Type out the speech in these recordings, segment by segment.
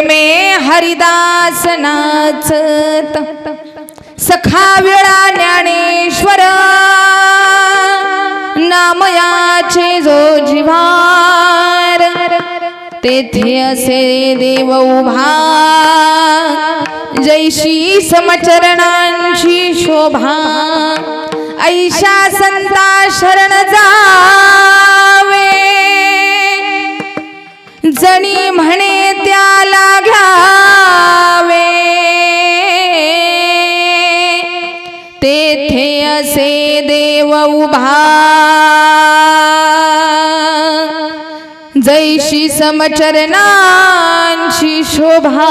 मे हरिदास नाचत सखा वेळा ज्ञानेश्वर नामयाचे जो जिव्हार तेथे असे देव उभा जैशी समचरणांची शोभा ऐशा संता शरण जावे जणी म्हणे त्याला घ्यावे तेथे असे देव उभा जैशी समचरणांची शोभा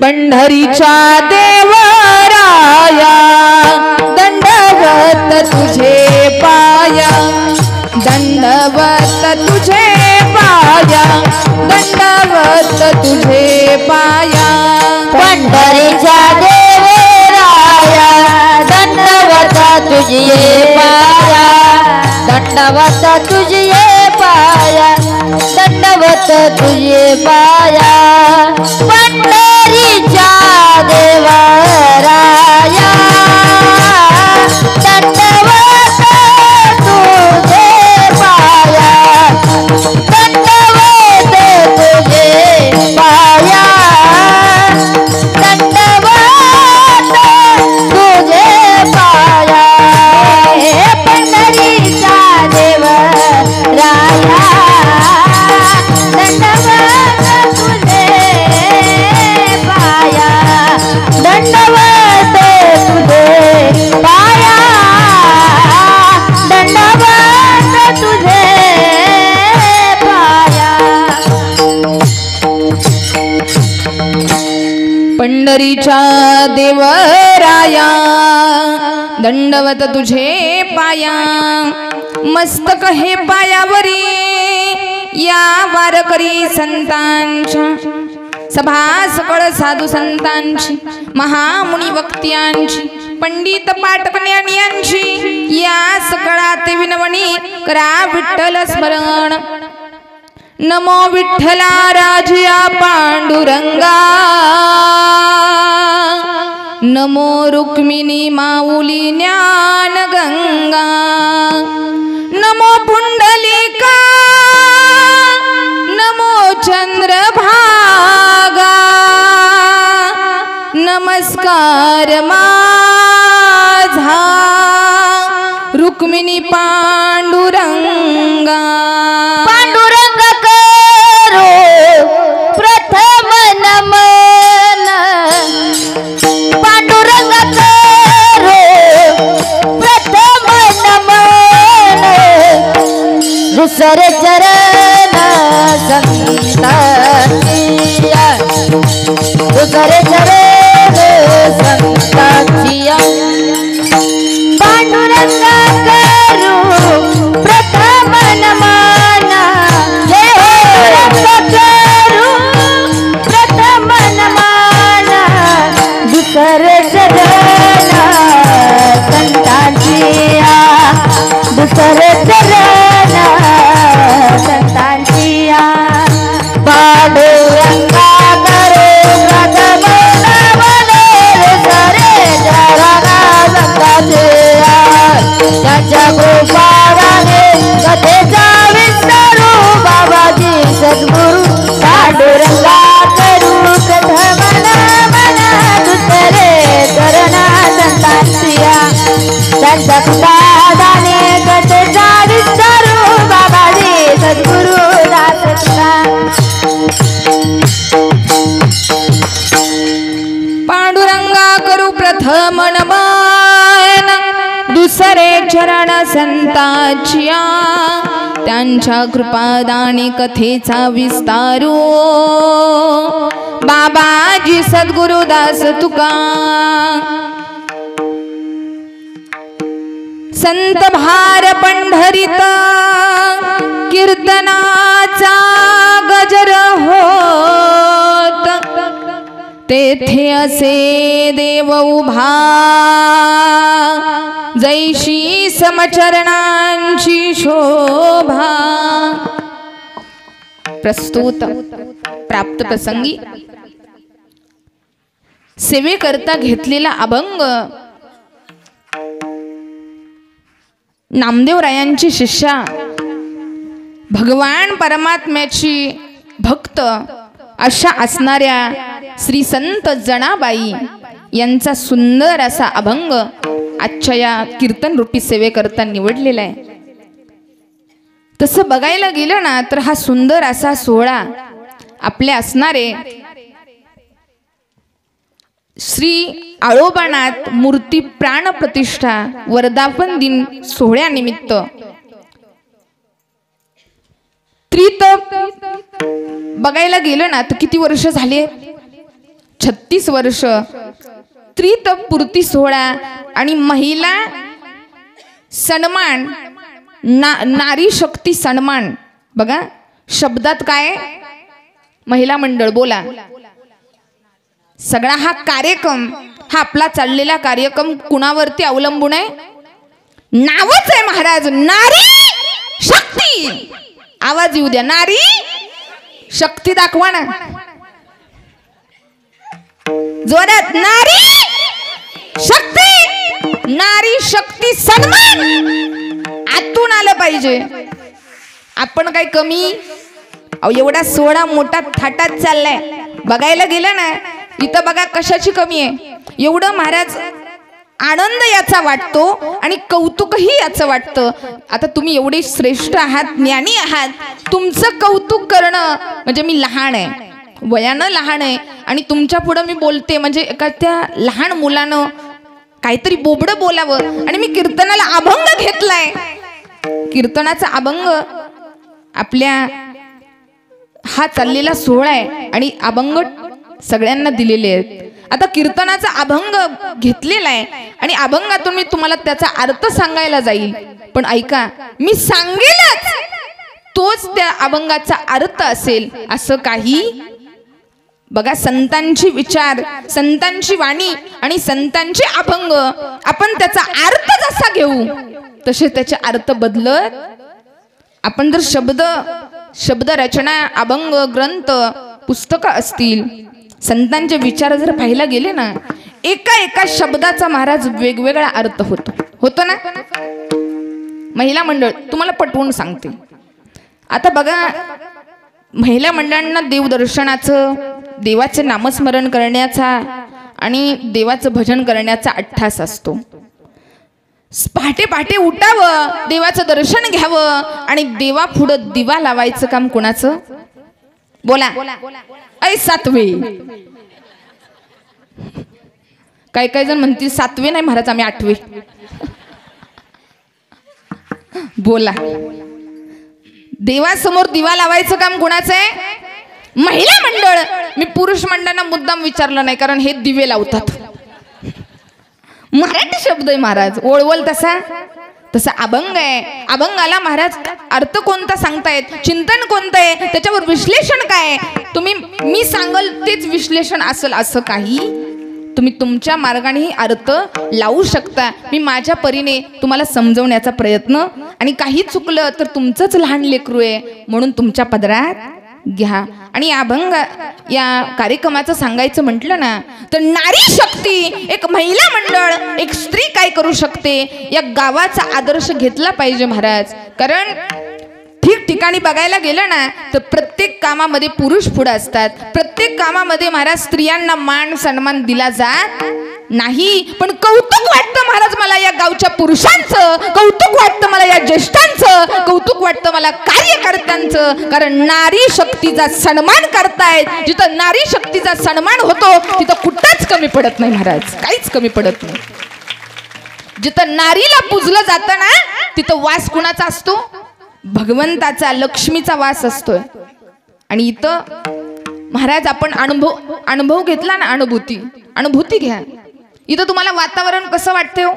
पंढरीच्या देवराया दंडवत तुझे पाया दंडवत तुझे पाया दंडवत तुझे पाया पंढरीच्या देवराया दंडवत तुझे पाया दंडवत तुझे पाया दंडवत तुझे पाया पंढरीच्या देवराया दंडवत तुझे पाया दंडवत तुझे पाया दंडवत तुझे पाया हे पंढरीचा देवराया दंडवत तुझे पाया दंडवत तुझे पाया दंडवत तुझे पाया पंढरीच्या देवराया दंडवत तुझे पाया मस्तक हे पायावरी या वारकरी संतांच्या सभा सकळ साधू संतांची महामुनी वक्त्यांची पंडित पाटक ज्ञानियांची या सकळात विनवणी करा विठ्ठल स्मरण नमो विठ्ठला राजया पांडुरंगा नमो रुक्मिणी माऊली ज्ञान गंगा नमो पुंडलिका नमो चंद्रभागा नमस्कार माझा रुक्मिणी पांडुरंगा पांडुरंग करो प्रथम नमन पांडुरंग करो प्रथम नमन दुसरे चरण संतांचिया दुसरे चरण संतांचिया पांडुरंग करू प्रथम नमन हे रंग करू प्रथम नमन दुसरे चरण संतांचिया दुसरे चरण संतांचिया पांडुरंगा करू प्रथम नमन दुसरे चरण संतांचिया त्याच्या गोपाळाने कथेचा विस्तारू बाबाजी सद्गुरु पांडुरंगा करू प्रथम नमन दुसरे चरण संतांचिया त्यांच्या दादाने कथेचा विस्तारू बाबाजी सद्गुरु दासला पांडुरंगा करू प्रथम नमन दुसरे चरण संतांचिया त्यांच्या कृपादानी कथेचा विस्तारू बाबाजी सद्गुरुदास तुका संत भार पंढरीत कीर्तनाचा गजर होत तेथे असे देव उभा जैशी समचरणांची शोभा प्रस्तुत प्राप्त प्रसंगी सेवेकरता घेतलेला अभंग नामदेवरायांची शिष्या भगवान परमात्म्याची भक्त अशा असणाऱ्या श्री संत जनाबाई यांचा सुंदर असा अभंग आजच्या या कीर्तन रूपी सेवेकरता निवडलेला आहे. तसं बघायला गेलं ना तर हा सुंदर असा सोहळा आपले असणारे श्री आळोबानाथ मूर्ती प्राण प्रतिष्ठा वर्धापन दिन सोहळ्यानिमित्त त्रितप बघायला गेलं ना तर किती वर्ष झाले? 36 वर्ष. त्रितप पूर्ती सोहळा आणि महिला सन्मान नारी शक्ती सन्मान. बघा शब्दात काय महिला मंडळ बोला. सगळा हा कार्यक्रम हा आपला चाललेला कार्यक्रम कुणावरती अवलंबून आहे? नावच आहे महाराज नारी शक्ती. आवाज येऊ द्या. नारी शक्ती दाखवा ना जोरात. नारी शक्ती नारी शक्ती सन्मान आतून आलं पाहिजे. आपण काय कमी? एवढा सोहळा मोठा थाटात चाललाय. बघायला गेलं ना इथं बघा कशाची कमी आहे. एवढं महाराज आनंद याचा वाटतो आणि कौतुकही याचं वाटतं. आता तुम्ही एवढे श्रेष्ठ आहात ज्ञानी आहात तुमचं कौतुक करणं म्हणजे मी लहान आहे वयानं लहान आहे आणि तुमच्या पुढं मी बोलते म्हणजे एका त्या लहान मुलानं काहीतरी बोबडं बोलावं आणि मी कीर्तनाला अभंग घेतलाय. कीर्तनाचा अभंग आपल्या हा चाललेला सोहळा आहे आणि अभंग सगळ्यांना दिलेले आहेत. आता कीर्तनाचा अभंग घेतलेला आहे आणि अभंगातून मी तुम्हाला त्याचा अर्थ सांगायला जाईल. पण ऐका मी सांगेलच तोच त्या अभंगाचा अर्थ असेल असं काही. बघा संतांची विचार संतांची वाणी आणि संतांचे अभंग आपण त्याचा अर्थ जसा घेऊ तसे त्याचे अर्थ बदलत. आपण जर शब्द रचना अभंग ग्रंथ पुस्तकं असतील संतांचे विचार जर पाहायला गेले ना एका एका शब्दाचा महाराज वेगवेगळा अर्थ होतो ना. महिला मंडळ तुम्हाला पटवून सांगते. आता बघा महिला मंडळांना देवदर्शनाचं देवाचे नामस्मरण करण्याचा आणि देवाचं भजन करण्याचा अट्ठास असतो. पहाटे पहाटे उठावं देवाचं दर्शन घ्यावं आणि देवा पुढं दिवा लावायचं काम कोणाचं? बोला. ऐ सातवे. काही काही जण म्हणतील सातवे नाही महाराज आम्ही आठवे. बोला. देवासमोर दिवा लावायचं काम कोणाचं आहे? महिला मंडळ. मी पुरुष मंडळांना मुद्दाम विचारलं नाही कारण हे दिवे लावतात. मराठी शब्द आहे महाराज. ओळवल तसा अभंग आहे. अभंगाला महाराज अर्थ कोणता सांगतायत चिंतन कोणतं आहे त्याच्यावर विश्लेषण काय तुम्ही मी सांगल तेच विश्लेषण असेल असं काही. तुम्ही तुमच्या मार्गाने अर्थ लावू शकता. मी माझ्या परीने तुम्हाला समजवण्याचा प्रयत्न आणि काही चुकलं तर तुमचंच लहान लेकरू आहे म्हणून तुमच्या पदरात घ्या. आणि अभंग या कार्यक्रमाचं सांगायचं म्हटलं ना तर नारी शक्ती एक महिला मंडळ एक स्त्री काय करू शकते या गावाचा आदर्श घेतला पाहिजे महाराज. कारण ठिकठिकाणी बघायला गेलं ना तर प्रत्येक कामामध्ये पुरुष पुढे असतात. प्रत्येक कामामध्ये महाराज स्त्रियांना मान सन्मान दिला जात नाही. पण कौतुक वाटतं महाराज मला या गावच्या पुरुषांचं. कौतुक वाटतं मला या ज्येष्ठांचं. कौतुक वाटतं मला कार्यकर्त्यांचं. कारण नारी शक्तीचा सन्मान करतायत. जिथं नारी शक्तीचा सन्मान होतो तिथं कुठंच कमी पडत नाही महाराज. काहीच कमी पडत नाही. जिथं नारीला पूजलं जातं ना तिथं वास कुणाचा असतो? भगवंताचा लक्ष्मीचा वास असतोय. आणि इथं महाराज आपण अनुभव घेतला ना अनुभूती घ्या. इथं तुम्हाला वातावरण कसं वाटतंय हो?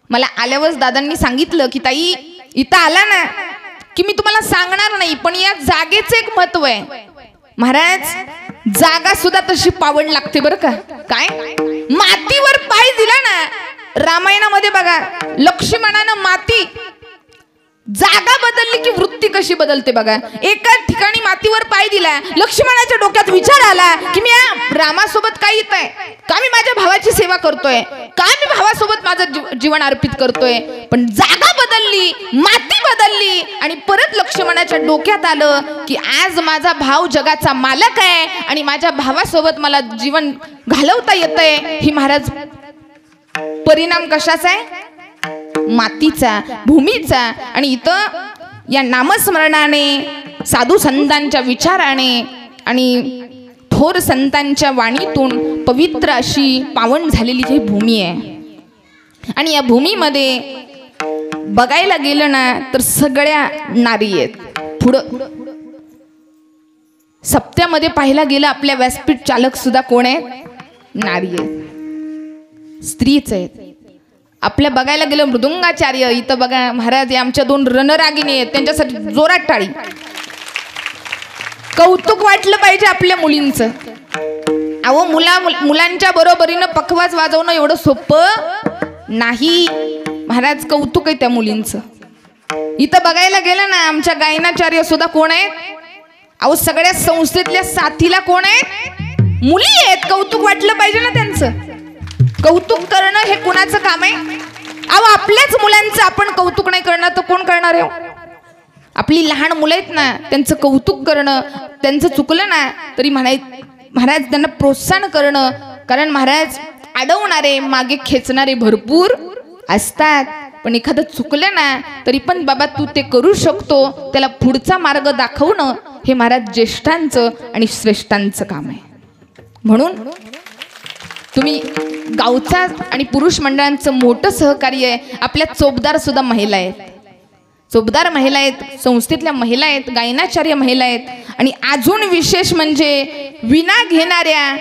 मला आल्यावरच दादांनी सांगितलं की ताई इथं आला ना की मी तुम्हाला सांगणार नाही पण या जागेचं एक महत्व आहे महाराज. जागा सुद्धा तशी पावन लागते बरं का. काय मातीवर पाय दिला ना रामायणामध्ये बघा लक्ष्मणानं माती जागा बदलली की वृत्ती कशी बदलते बघा. एका ठिकाणी मातीवर पाय दिला, लक्ष्मणाच्या डोक्यात विचार आला की मी रामासोबत काय येत आहे, का मी माझ्या भावाची सेवा करतोय, का मी भावासोबत माझं जीवन अर्पित करतोय. पण जागा बदलली, माती बदलली आणि परत लक्ष्मणाच्या डोक्यात आलं की आज माझा भाव जगाचा मालक आहे आणि माझ्या भावासोबत मला जीवन घालवता येतंय. ही महाराज परिणाम कशाचा आहे? मातीचा, भूमीचा. आणि इथं या नामस्मरणाने, साधू संतांच्या विचाराने आणि थोर संतांच्या वाणीतून पवित्र अशी पावन झालेली ही भूमी आहे. आणि या भूमीमध्ये बघायला गेलं ना तर सगळ्या नारी आहेत. पुढं सप्त्यामध्ये पाहायला गेलं आपल्या व्यासपीठ चालक सुद्धा कोण आहेत? नारी आहेत, स्त्रीच आहेत. आपल्या बघायला गेलं मृदुंगाचार्य, इथं बघा महाराज आमच्या 2 रणरागिणी आहेत, त्यांच्यासाठी जोरात टाळी. कौतुक वाटलं पाहिजे आपल्या मुलींचं. अहो मुलांच्या बरोबरीनं पखवाज वाजवणं एवढं सोपं नाही महाराज. कौतुक आहे त्या मुलींचं. इथं बघायला गेलं ना आमच्या गायनाचार्य सुद्धा कोण आहेत? अहो सगळ्या संस्थेतल्या साथीला कोण आहेत? मुली आहेत. कौतुक वाटलं पाहिजे ना त्यांचं. कौतुक करणं हे कुणाचं काम आहे? अहो आपल्याच मुलांचं आपण कौतुक नाही करणार तर कोण करणार आहे? आपली लहान मुलं आहेत ना त्यांचं कौतुक करणं, त्यांचं चुकलं ना तरी महाराज त्यांना प्रोत्साहन करणं. कारण महाराज अडवणारे, मागे खेचणारे भरपूर असतात, पण एखादं चुकलं ना तरी पण बाबा तू ते करू शकतो, त्याला पुढचा मार्ग दाखवणं हे महाराज ज्येष्ठांचं आणि श्रेष्ठांचं काम आहे. म्हणून तुम्ही गावचा आणि पुरुष मंडळांचं मोठं सहकार्य आहे. आपल्या चोपदार सुद्धा महिला आहेत, चोपदार महिला आहेत, संस्थेतल्या महिला आहेत, गायनाचार्य महिला आहेत. आणि अजून विशेष म्हणजे विना घेणाऱ्या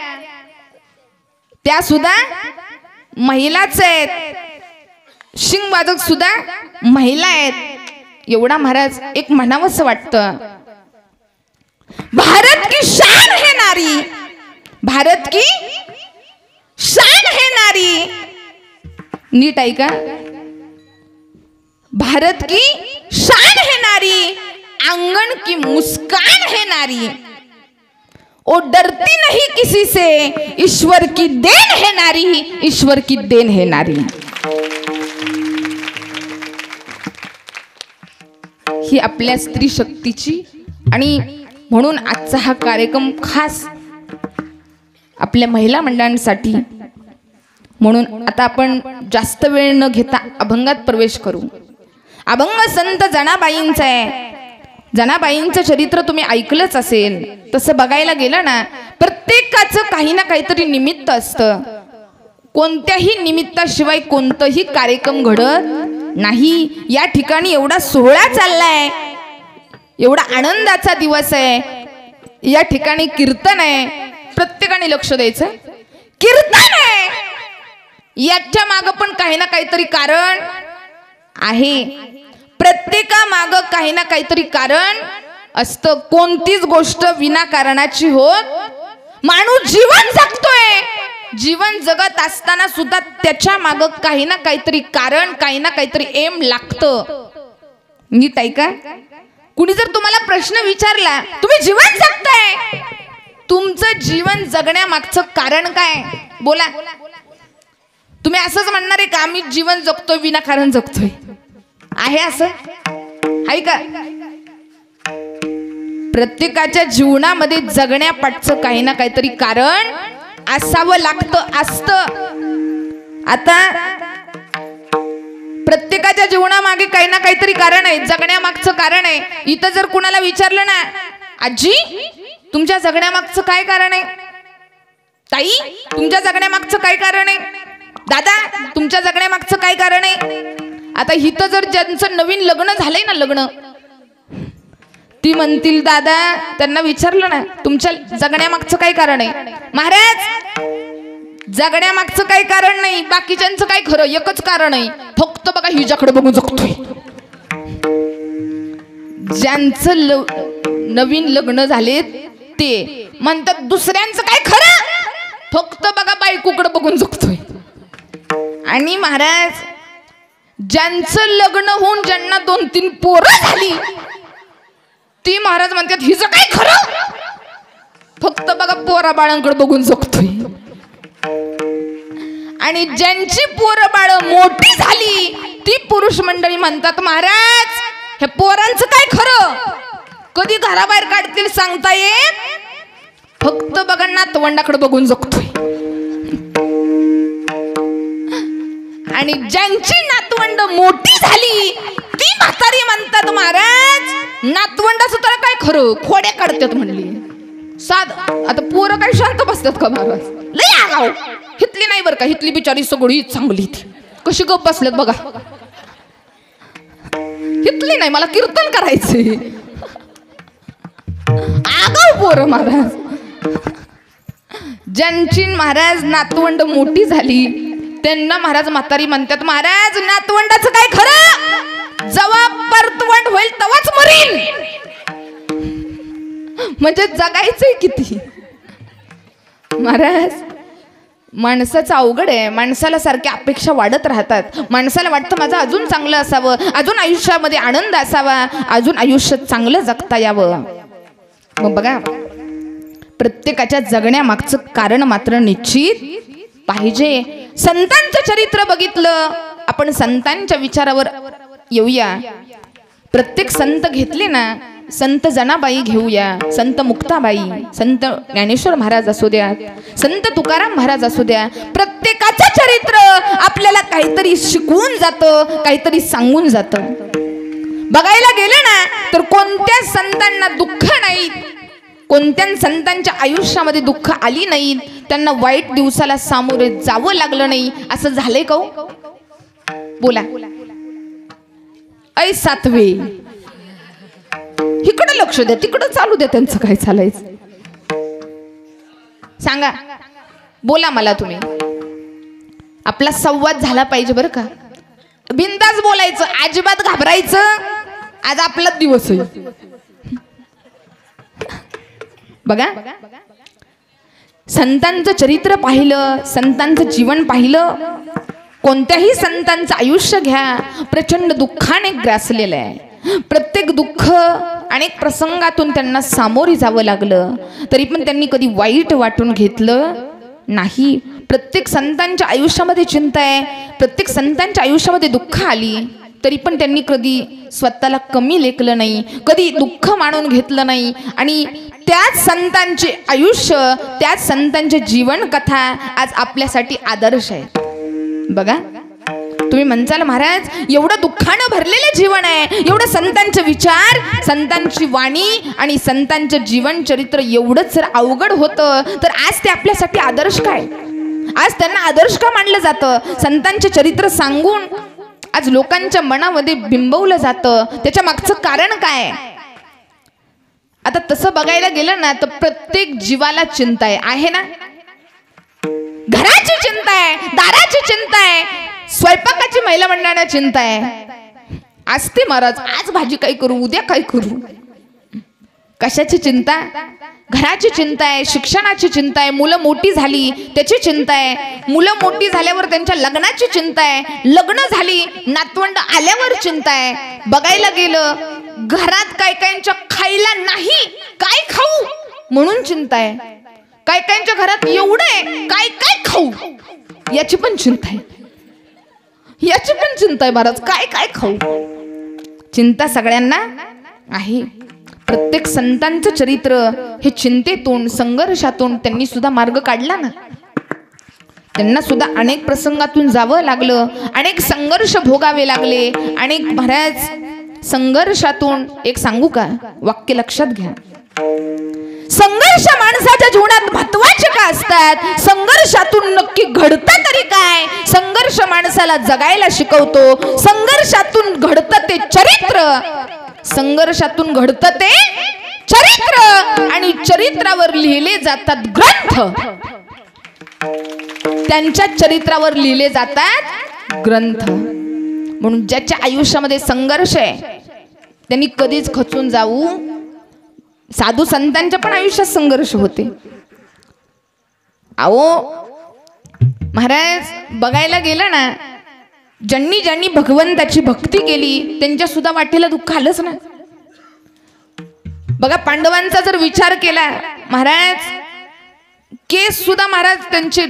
त्या सुद्धा महिलाच आहेत, शिंगवादक सुद्धा महिला आहेत. एवढा महाराज एक म्हणावंसं वाटतं, भारत की शान है नारी, भारत की शान है नारी. नीट ऐका, भारत की शान है नारी, आंगन की मुस्कान है नारी, ओ डरती नहीं किसी से, ईश्वर की देन है नारी, ईश्वर की देन है नारी. ही आपल्या स्त्री शक्तीची. आणि म्हणून आजचा हा कार्यक्रम खास आपल्या महिला मंडळांसाठी. म्हणून आता आपण जास्त वेळ न घेता अभंगात प्रवेश करू. अभंग संत जनाबाईंचा आहे. जनाबाईंचं चरित्र तुम्ही ऐकलंच असेल. तसं बघायला गेलं ना प्रत्येकाचं काही ना काहीतरी निमित्त असतं. कोणत्याही निमित्ताशिवाय कोणताही कार्यक्रम घडत नाही. या ठिकाणी एवढा सोहळा चाललाय, एवढा आनंदाचा दिवस आहे. या ठिकाणी कीर्तन आहे, प्रत्येकाने लक्ष द्यायचं. कीर्तन आहे, याच्या माग पण काही ना काहीतरी कारण आहे. प्रत्येका माग काही ना काहीतरी कारण असतं. कोणतीच गोष्ट विनाकारणाची होत. माणूस जीवन जगतोय, जीवन जगत असताना सुद्धा त्याच्या माग काही ना काहीतरी कारण, काही ना काहीतरी एम लागतं. नीट ऐका, कुणी जर तुम्हाला प्रश्न विचारला तुम्ही जीवन जगताय, तुमचं जीवन जगण्यामागचं कारण काय? बोला. तुम्ही असंच म्हणणार आहे का आम्ही जीवन जगतोय विनाकारण जगतोय? आहे असं? आहे का? प्रत्येकाच्या जीवनामध्ये जगण्यापाठचं काही ना काहीतरी कारण असावं लागतं, असतं. आता प्रत्येकाच्या जीवनामागे काही ना काहीतरी कारण आहे, जगण्यामागचं कारण आहे. इथं जर कुणाला विचारलं ना आजी तुमच्या जगण्यामागचं काय कारण आहे, ताई तुमच्या जगण्यामागचं काय कारण आहे, दादा तुमच्या जगण्यामागचं काय कारण आहे. आता इथं जर ज्यांचं नवीन लग्न झालंय ना, लग्न, ती म्हणतील दादा, त्यांना विचारलं ना तुमच्या जगण्यामागचं काय कारण आहे, महाराज जगण्यामागचं काही कारण नाही, बाकीच्यांचं काय खरं, एकच कारण आहे, फक्त बघा हिच्याकडे बघून जगतोय. ज्यांचं नवीन लग्न झाले ते म्हणतात दुसऱ्यांचं काय खरं, फक्त बघा बायकोकडे बघून जगतोय. आणि महाराज ज्यांचं लग्न होऊन ज्यांना 2-3 पोरं झाली ती महाराज म्हणतात हिचं काय खरं, फक्त बघा पोरा बाळांकडे बघून जगतोय. आणि ज्यांची पोरं बाळ मोठी झाली ती पुरुष मंडळी म्हणतात महाराज हे पोरांचं काय खरं, कधी घराबाहेर काढतील सांगता येत, फक्त बघा नातवंडाकडे बघून जगतोय. आणि ज्यांची नातवंड मोठी झाली ती म्हातारी म्हणतात महाराज नातवंडाचं तर काय खरं, खोड्या काढतात म्हणली. साध आता पोरं काय शांत बसतात का महाराज, लय आगाव. हितली नाही बरं का, हितली बिचारी सगळी चांगली कशी गप बसल्यात बघा. हितली नाही, मला कीर्तन करायचे. आगाव पोरं महाराज. ज्यांची महाराज नातवंड मोठी झाली त्यांना महाराज म्हातारी म्हणतात महाराज नातवंडाचं काय खरं, जेव्हा परतवंड होईल तेव्हाच मरीन. म्हणजे जगायचंय किती महाराज. माणसाचं अवघड आहे, माणसाला सारख्या अपेक्षा वाढत राहतात. माणसाला वाटतं माझं अजून चांगलं असावं, अजून आयुष्यामध्ये आनंद असावा, अजून आयुष्य चांगलं जगता यावं. मग बघा प्रत्येकाच्या जगण्यामागचं कारण मात्र निश्चित पाहिजे. संतांचं चरित्र बघितलं आपण, संतांच्या विचारावर येऊया. प्रत्येक संत घेतले ना, संत जनाबाई घेऊया, संत मुक्ताबाई, संत ज्ञानेश्वर महाराज असू द्या, संत तुकाराम महाराज असू द्या, प्रत्येकाचं चरित्र आपल्याला काहीतरी शिकवून जातं, काहीतरी सांगून जातं. बघायला गेलं ना तर कोणत्या संतांना दुःख नाही, कोणत्या संतांच्या आयुष्यामध्ये दुःख आली नाही, त्यांना वाईट दिवसाला सामोरे जावं लागलं नाही, असं झालंय का हो? बोला. ऐ सातवे इकडे लक्ष द्या, तिकडं चालू द्या त्यांचं काय चालायचं. सांगा, बोला मला तुम्ही. आपला संवाद झाला पाहिजे बरं का, बिनधास्त बोलायचं, अजिबात घाबरायचं. आज आपला दिवस आहे बघा. संतांचं चरित्र पाहिलं, संतांचं जीवन पाहिलं, कोणत्याही संतांचं आयुष्य घ्या प्रचंड दुःखाने ग्रासलेलं आहे. प्रत्येक दुःख अनेक प्रसंगातून त्यांना सामोरे जावं लागलं, तरी पण त्यांनी कधी वाईट वाटून घेतलं नाही. प्रत्येक संतांच्या आयुष्यामध्ये चिंता आहे, प्रत्येक संतांच्या आयुष्यामध्ये दुःख आली तरी पण त्यांनी कधी स्वतःला कमी लेखलं नाही, कधी दुःख मानून घेतलं नाही. आणि त्याच संतांचे आयुष्य, त्याच संतांचे जीवन कथा आज आपल्यासाठी आदर्श आहे. बघा तुम्ही म्हणसाल महाराज एवढं दुःखानं भरलेलं जीवन आहे, एवढं संतांचे विचार, संतांची वाणी आणि संतांचं जीवन चरित्र एवढंच जर अवघड होतं तर आज ते आपल्यासाठी आदर्श काय, आज त्यांना आदर्श का मानलं जातं. संतांचे चरित्र सांगून आज लोकांच्या मनामध्ये बिंबवलं जातं, त्याच्या मागचं कारण काय. आता तसं बघायला गेलं ना तर प्रत्येक जीवाला चिंता आहे ना. घराची चिंता आहे, दाराची चिंता आहे, स्वयंपाकाची महिला मंडळांना चिंता आहे. आज ते महाराज आज भाजी काय करू, उद्या काय करू. कशाची चिंता, घराची चिंता आहे, शिक्षणाची चिंता आहे, मुलं मोठी झाली त्याची चिंता आहे, मुलं मोठी झाल्यावर त्यांच्या लग्नाची चिंता आहे, लग्न झाली नातवंड आल्यावर चिंता आहे. बघायला गेलं घरात काय कायांच्या खायला नाही, काय खाऊ म्हणून चिंता आहे. काय कायांच्या घरात एवढं आहे, काय काय खाऊ याची पण चिंता आहे, याची पण चिंता आहे महाराज, काय काय खाऊ. चिंता सगळ्यांना आहे. प्रत्येक संतांचं चरित्र हे चिंतेतून, संघर्षातून त्यांनी सुद्धा मार्ग काढला ना. त्यांना सुद्धा अनेक प्रसंगातून जावं लागलं, अनेक संघर्ष भोगावे लागले, अनेक महाराज संघर्षातून. एक सांगू का वाक्य लक्षात घ्या. संघर्ष माणसाच्या जीवनात महत्त्वाचे का असतात, संघर्षातून नक्की घडतं तरी काय. संघर्ष माणसाला जगायला शिकवतो, संघर्षातून घडतं ते चरित्र, संघर्षातून घडतं ते चरित्र, आणि चरित्रावर लिहिले जातात ग्रंथ, त्यांच्या चरित्रावर लिहिले जातात ग्रंथ. म्हणून ज्याच्या आयुष्यामध्ये संघर्ष आहे त्यांनी कधीच खचून जाऊ. साधू संतांच्या पण आयुष्यात संघर्ष होते. अहो महाराज बघायला गेलं ना ज्यांनी ज्यांनी भगवंताची भक्ती केली त्यांच्या सुद्धा वाटेला दुःख आलंच ना. बघा पांडवांचा जर विचार केला महाराज, केस सुद्धा महाराज त्यांचे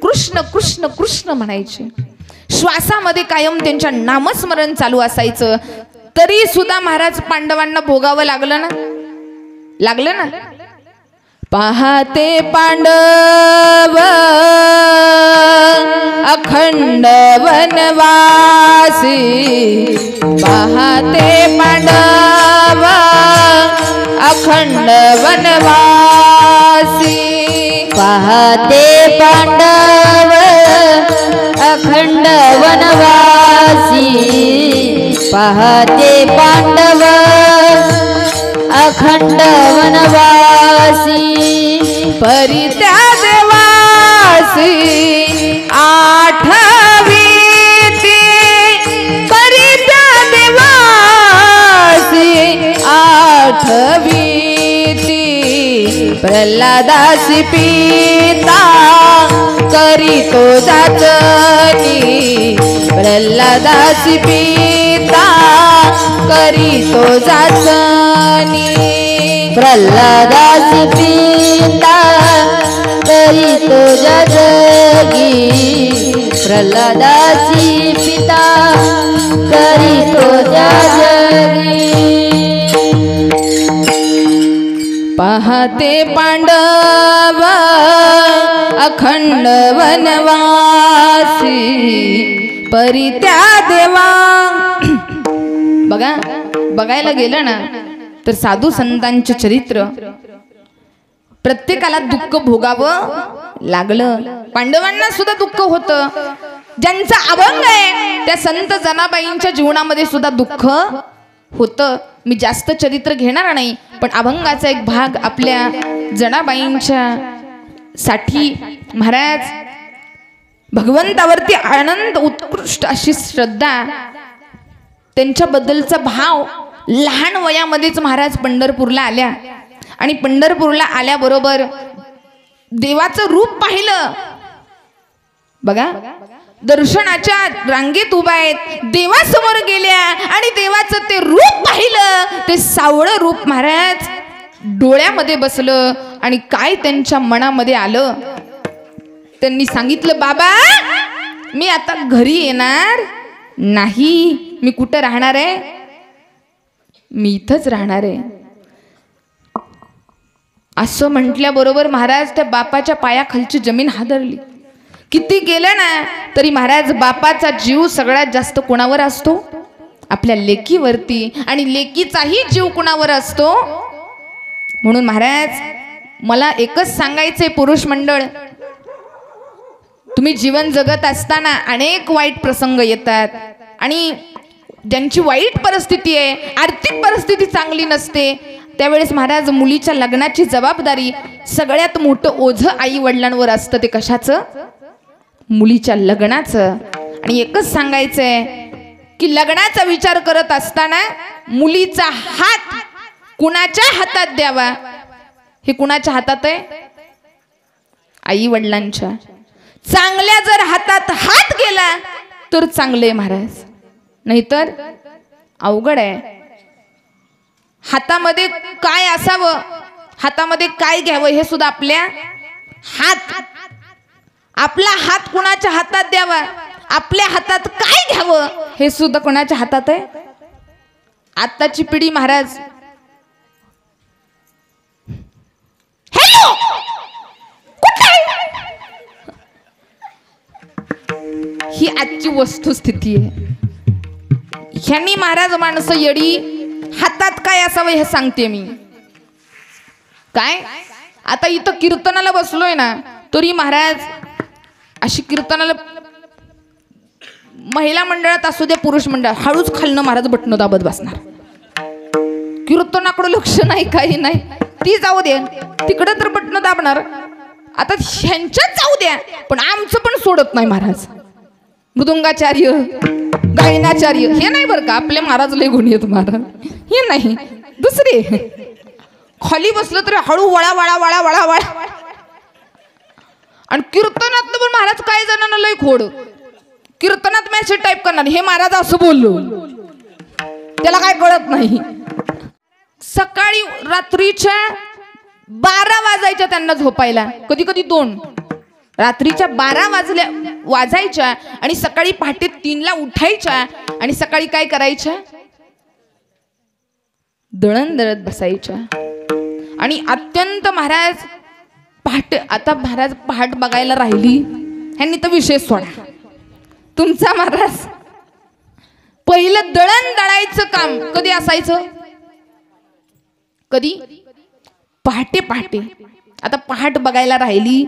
कृष्ण कृष्ण कृष्ण म्हणायचे, श्वासामध्ये कायम त्यांच्या नामस्मरण चालू असायचं, तरी सुद्धा महाराज पांडवांना भोगावं लागलं ना. पाहते पांडव अखंड वनवासी, पाहते पांडव अखंड वनवासी, पाहते पांडव अखंड वनवासी, पाहते पांडव अखंड वनवासी, परित्या देवासी आठवीती, परित्या देवासी आठवीती, प्रल्हादासी पिता करीतो जाचनी, प्रल्हादासी पिता करीतो जाचनी, प्रल्हादासी पिता करीतो जाचनी, प्रल्हादासी पिता करीतो जाचनी. पाहते पांडव अखंड वनवासी, परित्या देवा. बघायला गेलं ना तर साधू संतांचे चरित्र प्रत्येकाला दुःख भोगावं लागलं. पांडवांना सुद्धा दुःख होतं. ज्यांचा अभंग आहे त्या संत जनाबाईंच्या जीवनामध्ये सुद्धा दुःख होतं. मी जास्त चरित्र घेणार नाही, पण अभंगाचा एक भाग आपल्या जनाबाईंच्या साठी महाराज भगवंतावरती आनंद, उत्कृष्ट अशी श्रद्धा, त्यांच्याबद्दलचा भाव, लहान वयामध्येच महाराज पंढरपूरला आल्या आणि पंढरपूरला आल्याबरोबर देवाचं रूप पाहिलं. बघा, दर्शनाच्या रांगेत उभा आहेत, देवासमोर गेल्या आणि देवाचं ते रूप पाहिलं. ते सावळं रूप महाराज डोळ्यामध्ये बसलं आणि काय त्यांच्या मनामध्ये आलं, त्यांनी सांगितलं, बाबा मी आता घरी येणार नाही. मी कुठं राहणार आहे? मी इथंच राहणार आहे. असं म्हटल्याबरोबर महाराज त्या बापाच्या पायाखालची जमीन हादरली. किती गेलं ना तरी महाराज बापाचा जीव सगळ्यात जास्त कोणावर असतो? आपल्या लेकीवरती. आणि लेकीचाही जीव कोणावर असतो? म्हणून महाराज मला एकच सांगायचंय, पुरुष मंडळ, तुम्ही जीवन जगत असताना अनेक वाईट प्रसंग येतात आणि ज्यांची वाईट परिस्थिती आहे, आर्थिक परिस्थिती चांगली नसते, त्यावेळेस महाराज मुलीच्या लग्नाची जबाबदारी सगळ्यात मोठं ओझं आई वडिलांवर असतं. ते कशाचं? मुलीच्या लग्नाचं. आणि एकच सांगायचंय की लग्नाचा विचार करत असताना मुलीचा हात कुणाच्या हातात द्यावा? हे कुणाच्या हातात आहे? आई वडिलांच्या. चांगल्या जर हातात हात गेला तर चांगले महाराज, नाहीतर अवघड आहे. हातामध्ये काय असावं, हातामध्ये काय घ्यावं हे सुद्धा आपल्या आपला हात कुणाच्या हातात द्यावा, आपल्या हातात काय घ्यावं हे सुद्धा कोणाच्या हातात आहे? आताची पिढी महाराज, हॅलो कुठे, ही आजची वस्तुस्थिती आहे. ह्यांनी महाराज माणसं येडी. हातात काय असावं हे सांगते मी. काय आता इथं कीर्तनाला बसलोय ना, तरी महाराज अशी कीर्तनाला, महिला मंडळात असू दे पुरुष मंडळ, हळूच खालनं महाराज बटणं दाबत बसणार. कीर्तनाकडे लक्ष नाही, काही नाही. ती जाऊ दे, तिकडे तर बटणं दाबणार. आता ह्यांच्यात जाऊ द्या, पण आमचं पण सोडत नाही महाराज. मृदुंगाचार्य, गायनाचार्य हे नाही बरं का, आपले महाराज लय गुण येत महाराज, हे नाही. दुसरे खाली बसलं तरी हळू वळा वळा वळा वळा वळा. आणि कीर्तनातलं पण महाराज काही जणांना लय खोड, कीर्तनात मेसेज टाईप करणार, हे महाराज असं बोललो, त्याला काय कळत नाही. सकाळी रात्रीच्या 12 वाजायच्या त्यांना झोपायला, कधी कधी 2. रात्रीच्या 12 वाजायच्या आणि सकाळी पहाटे 3ला उठायच्या आणि सकाळी काय करायच्या, दळण दळत बसायच्या. आणि अत्यंत महाराज पहाट, आता महाराज पहाट बघायला राहिली ह्यांनी तर विशेष सोडा. तुमचा महाराज पहिलं दळण दळायचं काम कधी असायचं, कधी पहाटे पहाटे. आता पहाट बघायला राहिली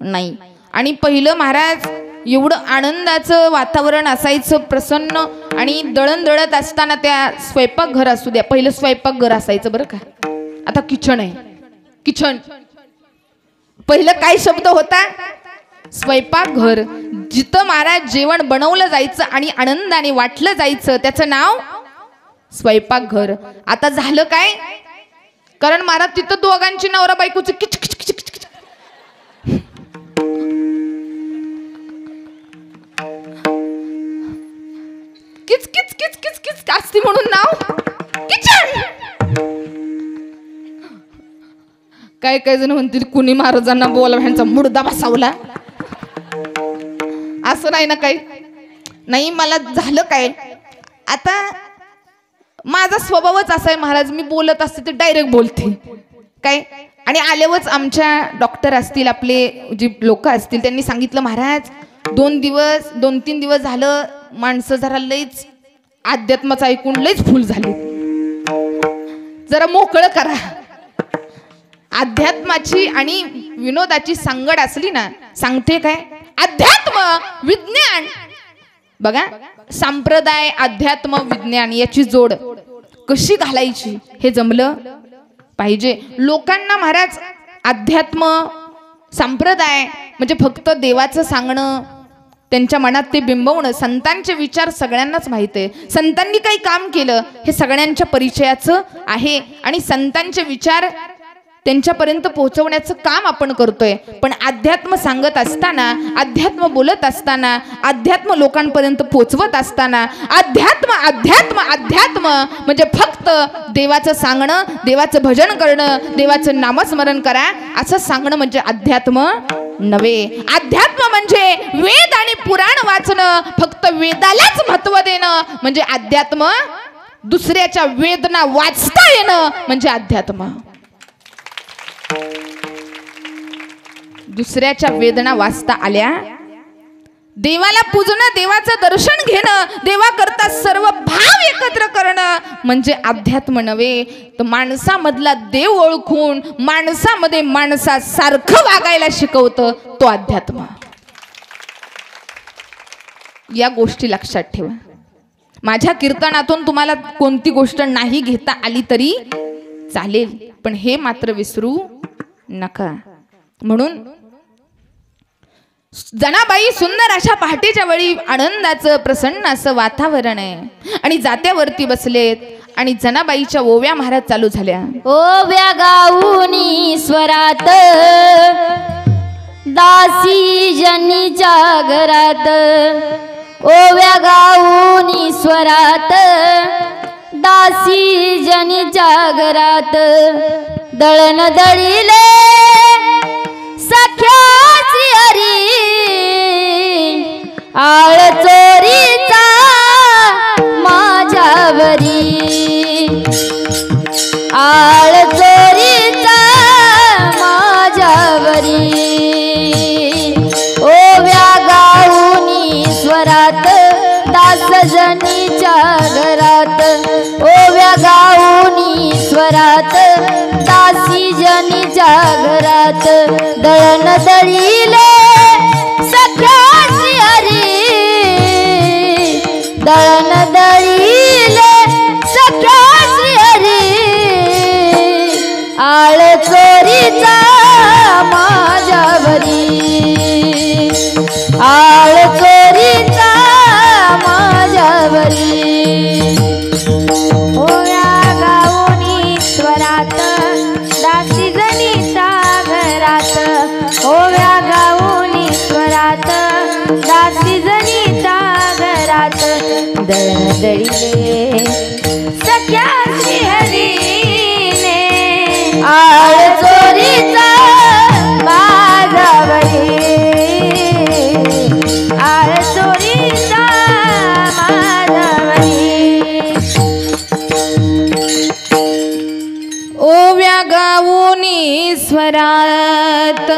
नाही. आणि पहिलं महाराज एवढं आनंदाचं वातावरण असायचं, प्रसन्न. आणि दळण दळत असताना त्या स्वयंपाकघर असू द्या, पहिलं स्वयंपाकघर असायचं बरं का. आता किचन आहे, किचन. पहिलं काय शब्द होता, स्वयंपाकघर. जिथं महाराज जेवण बनवलं जायचं आणि आनंदाने वाटलं जायचं त्याचं नाव स्वयंपाकघर. आता झालं काय, कारण महाराज तिथं दोघांची नवरा बायकोची किच किच किच किच किच. किच किच किच किच किच असती म्हणून नाव किचन. काय काय जण म्हणतील कुणी महाराजांना बोलावं, ह्यांचा मुर्दा बसावला. असं नाही ना काही नाही. मला झालं काय, आता माझा स्वभावच असा आहे महाराज, मी बोलत असते ते डायरेक्ट बोलते काय. आणि आल्यावरच आमच्या डॉक्टर असतील, आपले जे लोक असतील, त्यांनी सांगितलं महाराज 2-3 दिवस झालं माणसं जरा लईच अध्यात्माचं ऐकून लईच फुल झाली, जरा मोकळं करा. अध्यात्माची आणि विनोदाची सांगड असली ना, सांगते काय, अध्यात्म विज्ञान बघा, संप्रदाय अध्यात्म विज्ञान याची जोड कशी घालायची हे जमलं पाहिजे. लोकांना महाराज अध्यात्म संप्रदाय म्हणजे फक्त देवाचं सांगणं, त्यांच्या मनात ते बिंबवणं. संतांचे विचार सगळ्यांनाच माहित आहे, संतांनी काही काम केलं हे सगळ्यांच्या परिचयाचं आहे. आणि संतांचे विचार त्यांच्यापर्यंत पोहोचवण्याचं काम आपण करतोय. पण अध्यात्म सांगत असताना, अध्यात्म बोलत असताना, अध्यात्म लोकांपर्यंत पोहोचवत असताना, अध्यात्म अध्यात्म अध्यात्म म्हणजे फक्त देवाचं सांगणं, देवाचं भजन करणं, देवाचं नामस्मरण करा असं सांगणं म्हणजे अध्यात्म नव्हे. अध्यात्म म्हणजे वेद आणि पुराण वाचणं, फक्त वेदालाच महत्व देणं म्हणजे अध्यात्म. दुसऱ्याच्या वेदना वाचता येणं म्हणजे अध्यात्म. दुसऱ्याच्या वेदना वाचता आल्या, देवाला पूजणं, देवाचं दर्शन घेणं, देवा करता सर्व भाव एकत्र करणं म्हणजे अध्यात्म नव्हे. तर माणसामधला देव ओळखून माणसामध्ये माणसासारखं वागायला शिकवतं तो अध्यात्म. या गोष्टी लक्षात ठेवा. माझ्या कीर्तनातून तुम्हाला कोणती गोष्ट नाही घेता आली तरी चालेल, पण हे मात्र विसरू नका. म्हणून जनाबाई सुंदर अशा पहाटेच्या वेळी आनंदाचं प्रसन्न असं वातावरण आहे आणि जात्यावरती बसलेत आणि जनाबाईच्या ओव्या महाराज चालू झाल्या. ओव्या गाऊनी स्वरात दासी जनीच्या घरात, ओव्या गाऊनी स्वरात दासी जनीच्या घरात, दळण दळीले सख्याची हरी, आळ चोरीचा माझ्यावरी, आळ चोरीचा माझ्यावरी. ओव्या गाऊनी स्वरात दास जनीच्या घरात, ओव्या गाऊनी स्वरात दासी जनीच्या घरात, दळण दळीले सख्याची हरी, दळण दळीले सख्याची हरी, आळ चोरीचा माझ्यावरी, आळ चोरीचा माझ्यावरी. ओव्या गाऊनी स्वरात दासी जनीच्या घरात, ओव्या गाऊनी स्वरात दासी जनीच्या दळिले सख्या श्रीहरीने आळ चोरीचा माझ्यावरी आळ चोरीचा माझ्यावरी ओव्या गाऊनी स्वरात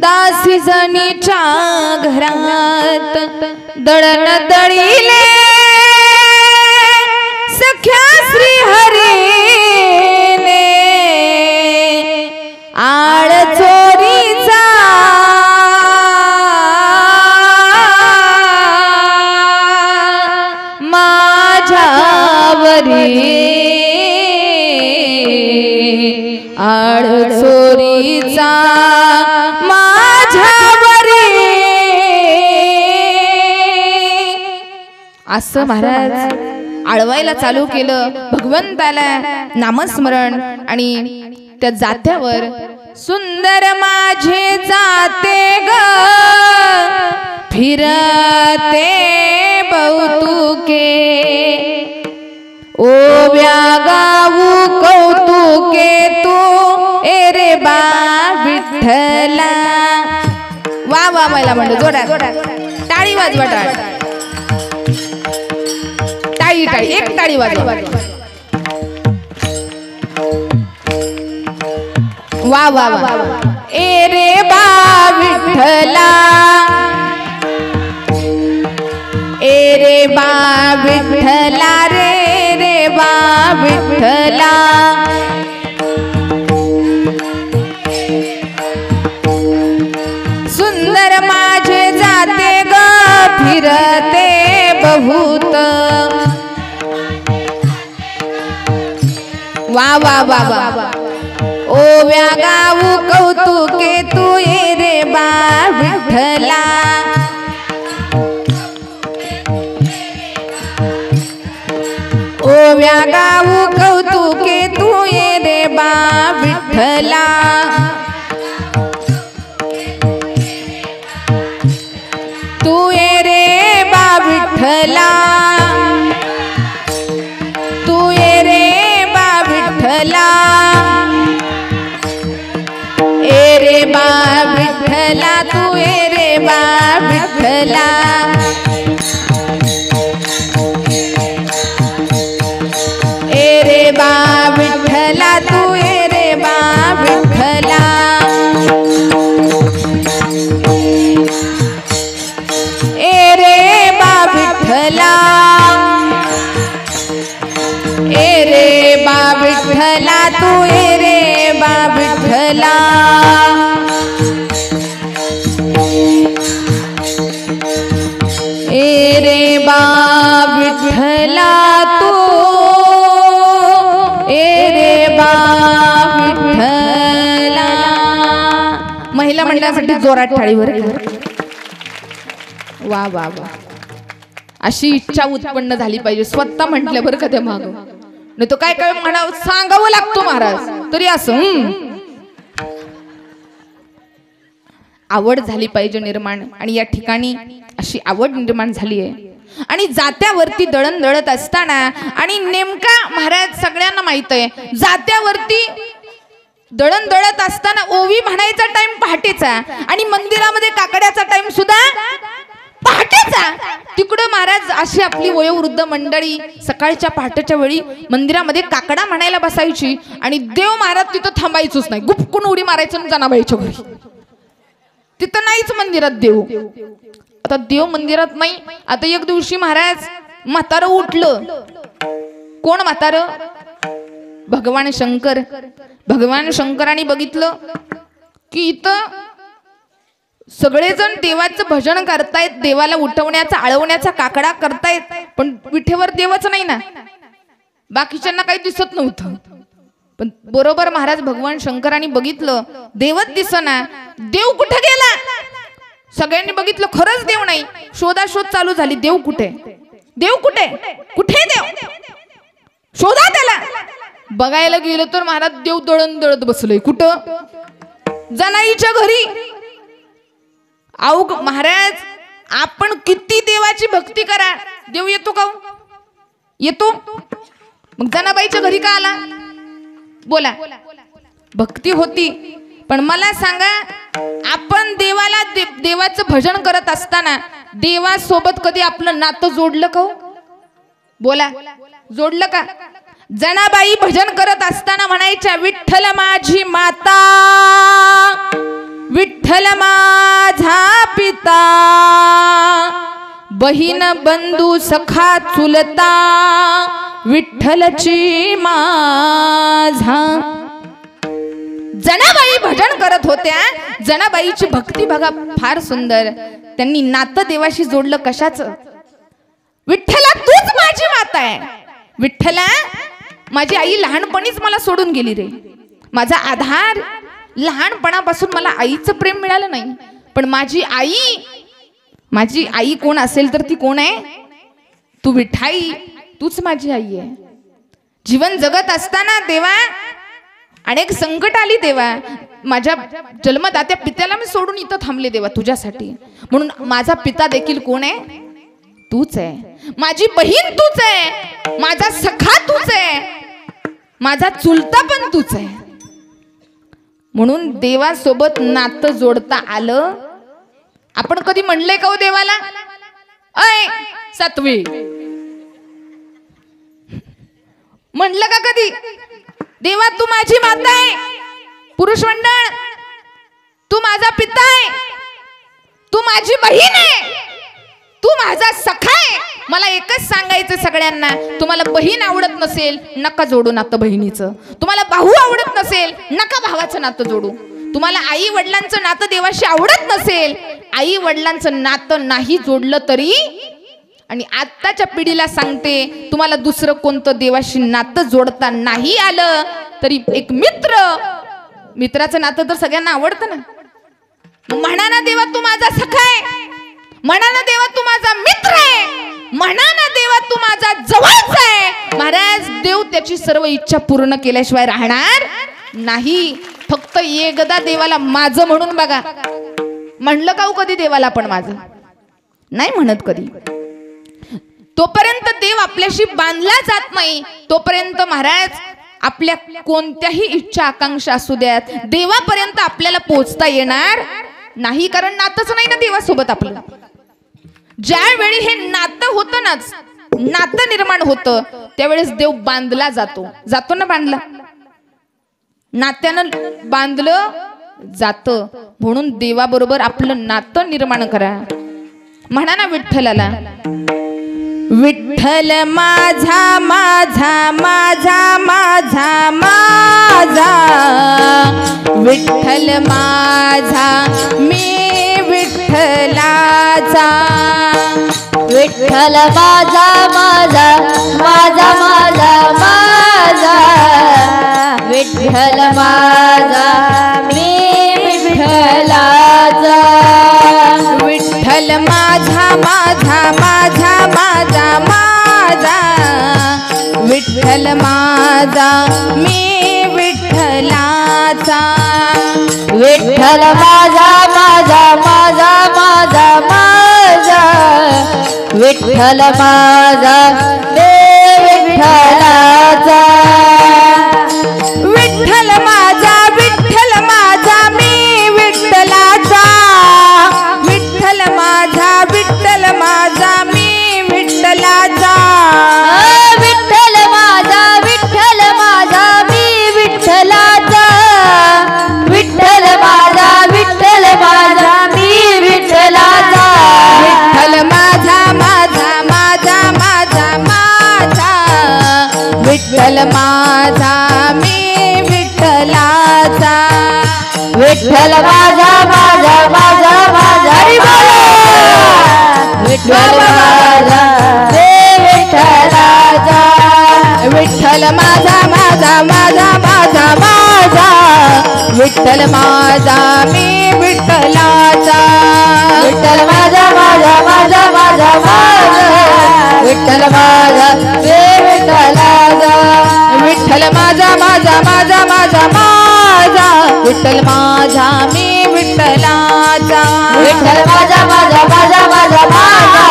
दासी जनीच्या घरात दळण दळीले सख्या श्री हरीने आळ चोरीचा आळ चोरीचा माझ्यावरी असं महाराज आळवायला चालू केलं भगवंताला नामस्मरण आणि त्या जात्यावर सुंदर माझे जाते ग फिरते बहुतुके ओव्या गाऊ कौतुके तू एरे बा विठ्ठला वा वा मला म्हणलं जोडा टाळी वाजवा टाळी टाळी एक टाळी वाजवा वा वा वा एरे बा विठ्ठला एरे बा विठ्ठला रे बा विठ्ठला सुंदर माझे जाते ग फिरते बहुत वा वा वा वा ओव्या गाऊ कौतुके तू ये रे बा विठ्ठला ओव्या गाऊ कौतुके तू ये रे बा विठ्ठला तू ये रे बा विठ्ठला तू ये रे बा विठ्ठला ए रे बा विठ्ठला तू ये रे बा विठ्ठला ए रे बा विठ्ठला तू ये रे बा विठ्ठला ए रे बा विठ्ठला ए रे बा विठ्ठला तू ए रे बा विठ्ठला ए रे बा विठ्ठला तू ए रे बा विठ्ठला महिला मंडळासाठी जोरात टाळीवर वा वा वा अशी इच्छा उत्पन्न झाली पाहिजे स्वतः म्हटल्या बरं का त्या माग नाही तो काय काय म्हणावं सांगावं लागतो महाराज तरी असं आवड झाली पाहिजे निर्माण आणि या ठिकाणी अशी आवड निर्माण झाली आहे आणि जात्यावरती दळण दळत असताना आणि नेमका महाराज सगळ्यांना माहित आहे जात्यावरती दळण दळत असताना ओवी म्हणायचा टाइम पहाटेचा आणि मंदिरामध्ये काकड्याचा टाइम सुद्धा पहाटेचा तिकडं महाराज अशी आपली वयोवृद्ध मंडळी सकाळच्या पहाटेच्या वेळी मंदिरामध्ये काकडा म्हणायला बसायची आणि देव महाराज तिथं थांबायचंच नाही गुपकून उडी मारायचं आणि जनाबाईच्या घरी तिथं नाहीच मंदिरात देव आता देव मंदिरात नाही आता एक दिवशी महाराज म्हातारं उठलं कोण म्हातारं भगवान शंकरांनी बघितलं की इथं सगळेजण देवाचं भजन करतायत देवाला उठवण्याचा आळवण्याचा काकडा करतायत पण विठेवर देवच नाही ना बाकीच्यांना काही दिसत नव्हतं पण बरोबर महाराज भगवान शंकरांनी बघितलं देवच दिसना देव कुठे गेला सगळ्यांनी बघितलं खरंच देव नाही शोधाशोध चालू झाली देव कुठे कुठे देव शोधा त्याला बघायला गेलं तर महाराज देव दळण दळत बसलोय कुठं जनाईच्या घरी अहो महाराज आपण किती देवाची भक्ती करा देव येतो का येतो. मग जनाबाईच्या घरी का आला? बोला. भक्ती होती. पण मला सांगा, आपण देवाला देवाचं भजन करत असताना देवासोबत कधी आपलं नातं जोडलं का? बोला, जोडलं का? जनाबाई भजन करत असताना म्हणायच्या, विठ्ठल माझी माता, विठ्ठल माझा पिता, बहीण बंधू सखा चुलता, विठ्ठलची माझा. जनाबाई भजन करत होत्या. जनाबाईची भक्ती बघा फार सुंदर. त्यांनी नातं देवाशी जोडलं. कशाचं? विठ्ठला तूच माझी माता आहे. विठ्ठला माझी आई लहानपणीच मला सोडून गेली रे. माझा आधार लहानपणापासून मला आईचं प्रेम मिळालं नाही. पण माझी आई कोण असेल तर ती कोण आहे? तू विठाई, तूच माझी आई आहे. जीवन जगत असताना देवा अनेक संकट आली देवा. माझ्या जन्मदात्या पित्याला मी सोडून इथं थांबले देवा तुझ्यासाठी. म्हणून माझा पिता देखील कोण आहे? तूच आहे. माझी बहीण तूच आहे. माझा सखा तूच आहे. माझा चुलता पण तूच आहे. म्हणून देवासोबत नातं जोडता आलं. आपण कधी म्हणलंय का हो देवाला, अय सात्वी? म्हणलं का कधी? देवा तू माझी माता आहे. पुरुष मंडळ, तू माझा पिता आहे. तू माझी बहीण आहे. तू माझा सखा आहे. मला एकच सांगायचं सगळ्यांना, तुम्हाला बहीण आवडत नसेल नका जोडू नातं बहिणीचं. तुम्हाला भाऊ आवडत नसेल नका भावाचं नातं जोडू. तुम्हाला आई वडिलांचं नातं देवाशी आवडत नसेल, आई वडिलांचं नातं नाही जोडलं तरी. आणि आत्ताच्या पिढीला सांगते, तुम्हाला दुसरं कोणतं देवाशी नातं जोडता नाही आलं तरी एक मित्राचं नातं तर सगळ्यांना आवडतं ना. म्हणा ना देवा तू माझा सखा आहे, म्हणा ना देवा तू माझा मित्र आहे, म्हणा ना देवा तू माझा जवळचा आहे. महाराज, देव त्याची सर्व इच्छा पूर्ण केल्याशिवाय राहणार नाही. फक्त एकदा देवाला माझं म्हणून बघा. म्हणलं का कधी देवाला पण माझं? नाही म्हणत कधी. तोपर्यंत देव आपल्याशी बांधला जात नाही. तोपर्यंत महाराज आपल्या कोणत्याही इच्छा आकांक्षा असू द्यात, देवापर्यंत आपल्याला पोहोचता येणार नाही. कारण नातंच नाही ना देवासोबत आपलं. ज्या वेळी हे नातं होतं ना, नातं निर्माण होतं, त्यावेळेस देव बांधला जातो. जातो ना बांधला, नात्यानं बांधलं जातं. म्हणून देवाबरोबर आपलं नातं निर्माण करा. म्हणा ना विठ्ठलाला, विठ्ठल माझा माझा माझा माझा माझा, विठ्ठल माझा मी विठ्ठलाचा, विठ्ठल माझा माझा माझा माझा माझा, विठ्ठल माझा मी विठ्ठलाचा, विठ्ठल माझा माझा माझा माझा माझा, विठ्ठल माझा मी विठ्ठलाचा, विठ्ठल माझा माझा माझा माझा माझा, विठ्ठल माझा मी विठ्ठलाचा, विठ्ठल माझा विठ्ठल माझा मी विठ्ठलाचा, विठ्ठल माझा विठ्ठल माझा मी विठ्ठलाचा, विठ्ठल माझा विठ्ठल माझा मी विठ्ठलाचा, विठ्ठल माझा विठ्ठल माझा मी विठ्ठलाचा, विठ्ठल माझा माझा माझा माझा माझा, विठ्ठल माझा मी विठ्ठलाचा, विठ्ठल माझा माझा माझा माझा, विठ्ठल माझा मी विठ्ठलाचा, विठ्ठल माझा माझा माझा माझा माझा, विठ्ठल माझा मी विठ्ठलाचा, विठ्ठल माझा माझा माझा माझा माझा, विठ्ठल माझा मी विठ्ठलाचा, विठ्ठल माझा माझा माझा माझा माझा, विठ्ठल माझा मी विठ्ठलाचा, विठ्ठल माझा माझा माझा माझा माझा,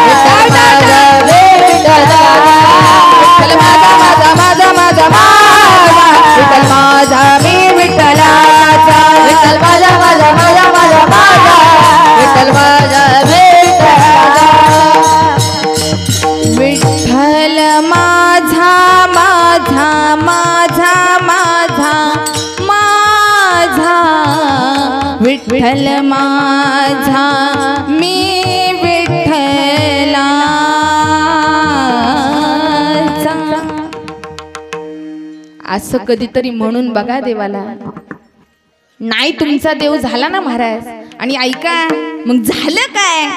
विठ्ठल माझा मी विठ्ठलाचा, विठ्ठल माझा मी विठ्ठलाचा. असं कधीतरी म्हणून बघा देवाला. नाही तुमचा देव झाला ना महाराज. आणि ऐका मग झालं काय,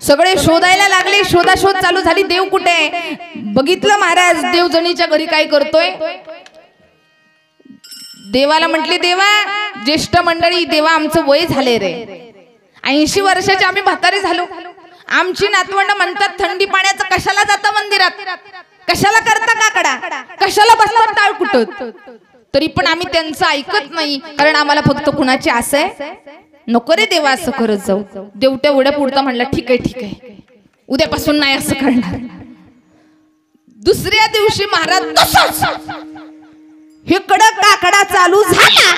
सगळे शोधायला लागले, शोधाशोध चालू झाली. देव कुठे बघितलं महाराज, देव जणीच्या घरी काय करतोय. देवाला म्हटले, देवा ज्येष्ठ मंडळी, देवा आमचं वय झाले रे, 80 वर्षाचे आम्ही म्हातारे झालो. आमची नातवंड म्हणतात थंडी पाण्याचं कशाला जाता मंदिरात, कशाला करता काकडा, कशाला बसता टाळ कुटत. तरी पण आम्ही त्यांचं ऐकत नाही, कारण आम्हाला फक्त कुणाची आस आहे. नको रे देवा असं करत जाऊ. देव तेवढ्या पुरता म्हणला, ठीक आहे ठीक आहे, उद्यापासून नाही असं करणार. दुसऱ्या दिवशी महाराज तसंच हे कडक काकडा चालू झाला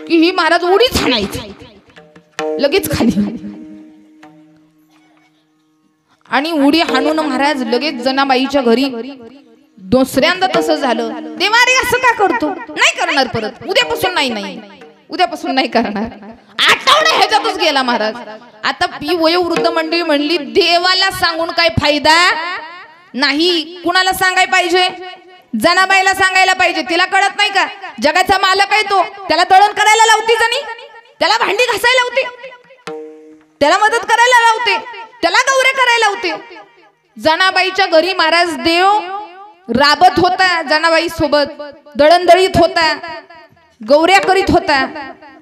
की ही महाराज उडीच हाणायची लगेच खाली. आणि उडी हाणून महाराज लगेच जनाबाईच्या घरी. दुसऱ्यांदा तसं झालं. देवा रे असं का करतो, नाही करणार परत, उद्यापासून नाही, उद्यापासून नाही करणार. आठवडा ह्याच्यातच गेला महाराज. आता ही वयोवृद्ध मंडळी म्हणली, देवाला सांगून काय फायदा नाही. कुणाला सांगायला पाहिजे, जनाबाईला सांगायला पाहिजे. तिला कळत नाही का, जगाचा मालक आहे तो, त्याला दळण करायला लावते जणी, त्याला भांडी घासायला लावते, त्याला मदत करायला लावते, त्याला गौऱ्या करायला लावते. जनाबाईच्या घरी महाराज देव राबत होता, जनाबाई सोबत दळणदळीत होता, गौऱ्या करीत होता,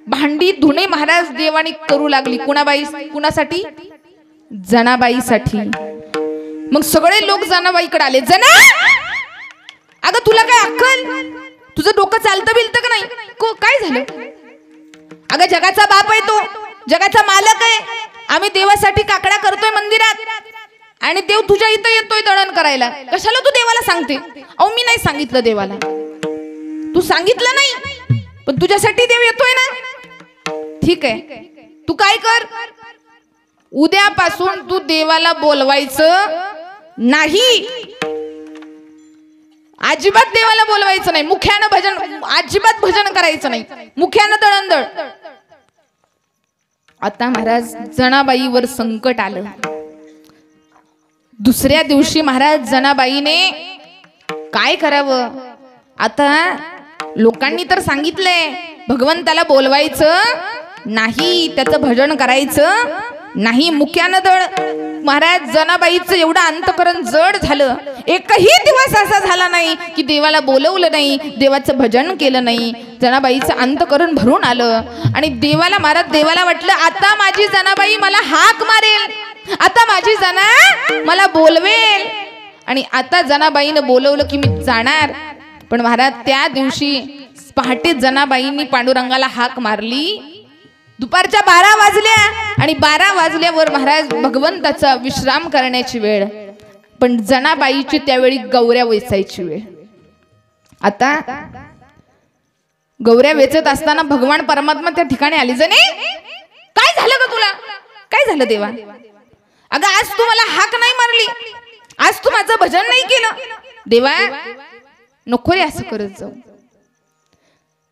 भांडी धुणे महाराज देवानी करू लागली. कुणासाठी, जनाबाईसाठी. मग सगळे लोक जनाबाईकडे आले. जना अगं तुला काय अक्कल, तुझं डोकं चालतं बिलतं का नाही, काय झालं. अगं जगाचा बाप आहे तो, जगाचा मालक आहे. आम्ही देवासाठी काकडा करतोय मंदिरात, आणि देव तुझ्या इथं येतोय दळण करायला, कशाला तू देवाला सांगते. अहो मी नाही सांगितलं देवाला, तू सांगितलं नाही, पण तुझ्यासाठी देव येतोय ना. ठीक आहे, तू काय कर, उद्यापासून तू देवाला बोलवायचं नाही, अजिबात देवाला बोलवायचं नाही. मुख्यानं भजन, अजिबात भजन करायचं नाही, मुख्यानं दळणदळ. आता महाराज जनाबाईवर संकट आलं. दुसऱ्या दिवशी महाराज जनाबाईने काय करावं. आता लोकांनी तर सांगितलंय भगवंताला बोलवायचं नाही, त्याचं भजन करायचं नाही, मुख्यानं दळ. महाराज जनाबाईचं एवढं अंतकरण जड झालं. एकही दिवस असा झाला नाही की देवाला बोलवलं नाही, देवाचं भजन केलं नाही. जनाबाईचं अंतकरण भरून आलं. आणि देवाला वाटलं, आता माझी जनाबाई मला हाक मारेल, आता माझी जना मला बोलवेल. आणि आता जनाबाईनं बोलवलं की मी जाणार. पण महाराज त्या दिवशी पहाटे जनाबाईंनी पांडुरंगाला हाक मारली. दुपारच्या 12 वाजल्या, आणि 12 वाजल्यावर महाराज भगवंताचा विश्राम करण्याची वेळ. पण जनाबाईची त्यावेळी गौऱ्या वेचायची वेळ. आता गौऱ्या वेचत असताना भगवान परमात्मा त्या ठिकाणी आली. जने काय झालं ग तुला, काय झालं देवा. अगं आज तू मला हाक नाही मारली, आज तू माझं भजन नाही केलं. देवा नको रे असं करत जाऊ.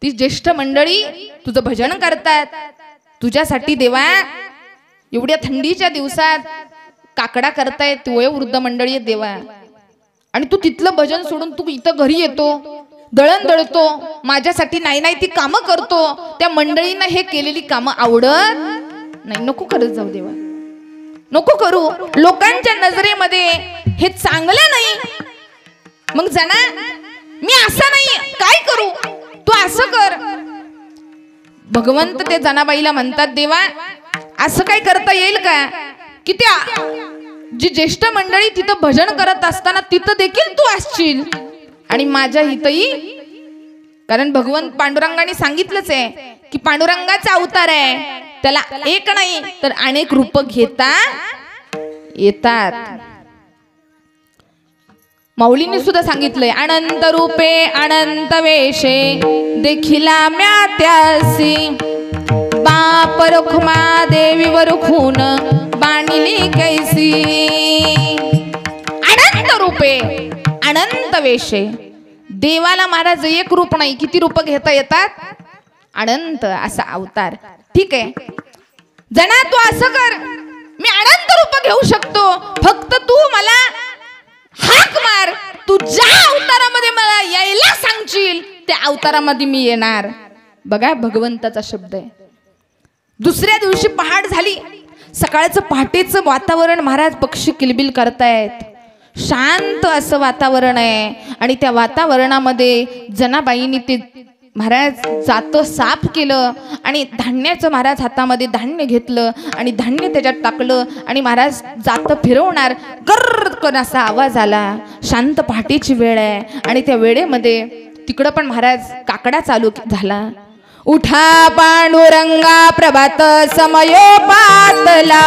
ती ज्येष्ठ मंडळी तुझं भजन करतात, तुझ्यासाठी देवा एवढ्या थंडीच्या दिवसात काकडा करतायत, वयोवृद्ध मंडळी आहे देवा. आणि तू तिथलं भजन सोडून तू इथं घरी येतो, दळण दळतो, माझ्यासाठी नाही ती कामं करतो. त्या मंडळींना हे केलेली कामं आवडत नाही. नको करत जाऊ देवा, नको करू. लोकांच्या नजरेमध्ये हे चांगलं नाही. मग जना मी असं नाही, काय करू, तू असं कर. भगवंत ते जनाबाईला म्हणतात, देवा असं काय करता येईल का की त्या जी ज्येष्ठ मंडळी तिथं भजन करत असताना तिथं देखील तू असशील आणि माझ्या हितही. कारण भगवंत पांडुरंगाने सांगितलंच आहे की पांडुरंगाचा अवतार आहे, त्याला एक नाही तर अनेक रूप घेता येतात. माऊलींनी सुद्धा सांगितलंय, अनंत रूपे अनंत वेशे देखिला म्या त्यासी, बाप रखुमा देवी वरखून बाणिली कैसी. अनंत रूपे अनंत वेशे. देवाला महाराज एक रूप नाही, किती रूप घेता येतात, अनंत असा अवतार. ठीक आहे, जना तू असं कर, मी अनंत रूप घेऊ शकतो, फक्त तू मला हाक मार, तू ज्या अवतारामध्ये मला यायला सांगशील त्या अवतारामध्ये मी येणार. बघा भगवंताचा शब्द आहे. दुसऱ्या दिवशी पहाट झाली, सकाळचं पहाटेचं वातावरण, महाराज पक्षी किलबिल करतायत, शांत असं वातावरण आहे. आणि त्या वातावरणामध्ये जनाबाईंनी ते महाराज जातं साफ केलं आणि धान्याचं महाराज हातामध्ये धान्य घेतलं आणि धान्य त्याच्यात टाकलं आणि महाराज जातं फिरवणार, गर्र असा आवाज आला. शांत पहाटेची वेळ आहे आणि त्या वेळेमध्ये तिकडं पण महाराज काकडा चालू झाला. उठा पांडुरंगा प्रभात समयोपातला,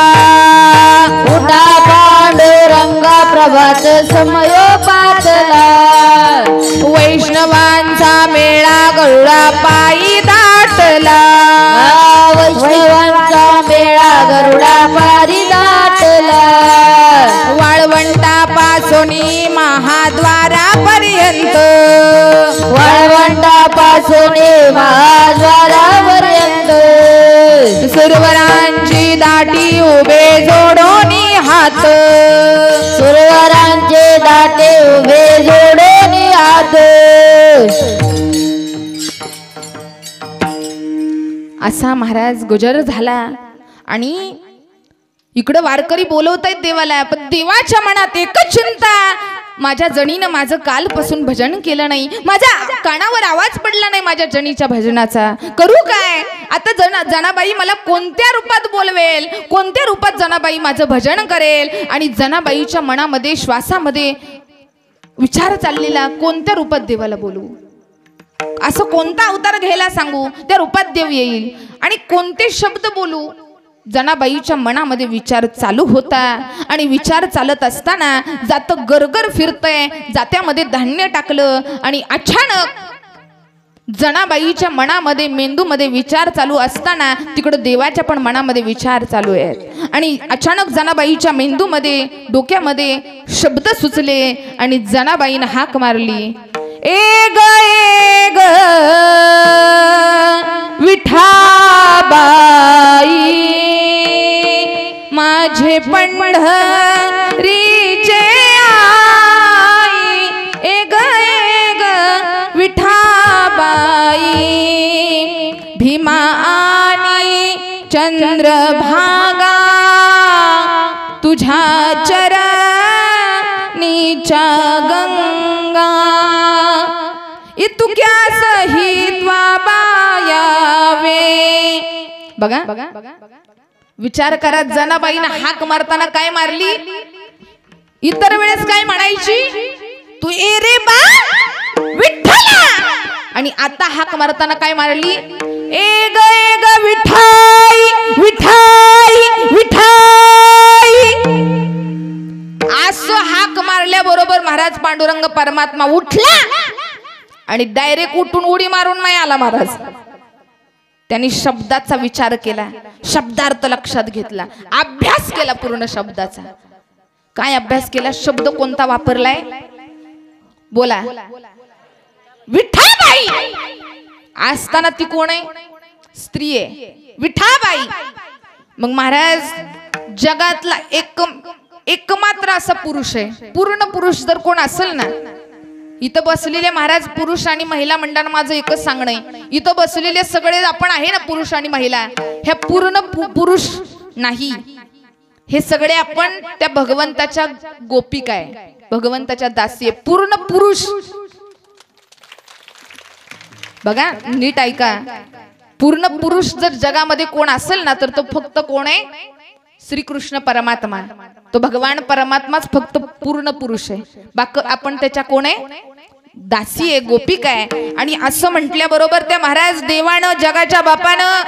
उठा पांडुरंगा प्रभात समयोपातला, वैष्णवांचा मेळा गरुडा पायी दाटला, वैष्णवांचा मेळा गरुडा पायी दाटला, वाळवंटापासून महाद्वारापर्यंत, वाळवंटापासून महाद्वारापर्यंत, सुरवरांची दाटी उभे जोडून हात, सुरवरांचे दाटे उभे जोडून हात, असा महाराज गुजर झाला. आणि इकडं वारकरी बोलवतायत देवाला, पण देवाच्या मनात एकच चिंता, माझ्या जणीनं माझं कालपासून भजन केलं नाही, माझ्या कानावर आवाज पडला नाही माझ्या जणीच्या भजनाचा, करू काय आता? जनाबाई मला कोणत्या रूपात बोलवेल, कोणत्या रूपात जनाबाई माझं भजन करेल? आणि जनाबाईच्या मनामध्ये श्वासामध्ये विचार चाललेला, कोणत्या रूपात देवाला बोलू, असं कोणता अवतार घ्यायला सांगू त्या रूपात देव येईल, आणि कोणते शब्द बोलू? जनाबाईच्या मनामध्ये विचार चालू होता. आणि विचार चालत असताना जातं गरगर फिरतय, जात्यामध्ये धान्य टाकलं आणि अचानक जनाबाईच्या मनामध्ये मेंदूमध्ये विचार चालू असताना तिकडं देवाच्या पण मनामध्ये विचार चालू आहेत. आणि अचानक जनाबाईच्या मेंदूमध्ये डोक्यामध्ये शब्द सुचले आणि जनाबाईनं हाक मारली, ए ग विठाबाई, माझे पंढरीचे आई, ए ग विठाबाई, भीमा आणि चंद्रभागा तुझ्या चरणीच्या गंगा, इतुक्या सहित बायावे. बघा विचार करा, जनाबाईनं हाक मारताना काय मारली? इतर वेळेस काय म्हणायची? तू ए रे बा विठ्ठला. आणि आता हाक मारताना काय मारली? ए ग विठाई विठाई विठाई. असं हाक मारल्याबरोबर महाराज पांडुरंग परमात्मा उठला आणि डायरेक्ट उठून उडी मारून नाही आला महाराज. त्यांनी शब्दाचा विचार केला, शब्दार्थ लक्षात घेतला, अभ्यास केला पूर्ण शब्दाचा. काय अभ्यास केला? शब्द कोणता वापरलाय? बोला. विठाबाई असताना ती कोण आहे? स्त्री आहे, विठाबाई. मग महाराज जगातला एकमात्र असा पुरुष आहे, पूर्ण पुरुष जर कोण असेल ना, इथं बसलेले महाराज पुरुष आणि महिला मंडळ, माझं एकच सांगणं आहे, इथं बसलेले सगळे आपण आहे ना पुरुष आणि महिला, ह्या पूर्ण पुरुष नाही, हे सगळे आपण त्या भगवंताच्या गोपिका आहे, भगवंताच्या दासी आहे, पूर्ण पुरुष. बघा नीट ऐका, पूर्ण पुरुष जर जगामध्ये कोण असेल ना तर तो फक्त कोण आहे? श्रीकृष्ण परमात्मा. तो भगवान परमात्माच फक्त पूर्ण पुरुष आहे, बाकी आपण त्याच्या कोण आहे? दासी आहे, गोपिका आहे. आणि असं म्हटल्याबरोबर त्या महाराज देवानं, जगाच्या बापानं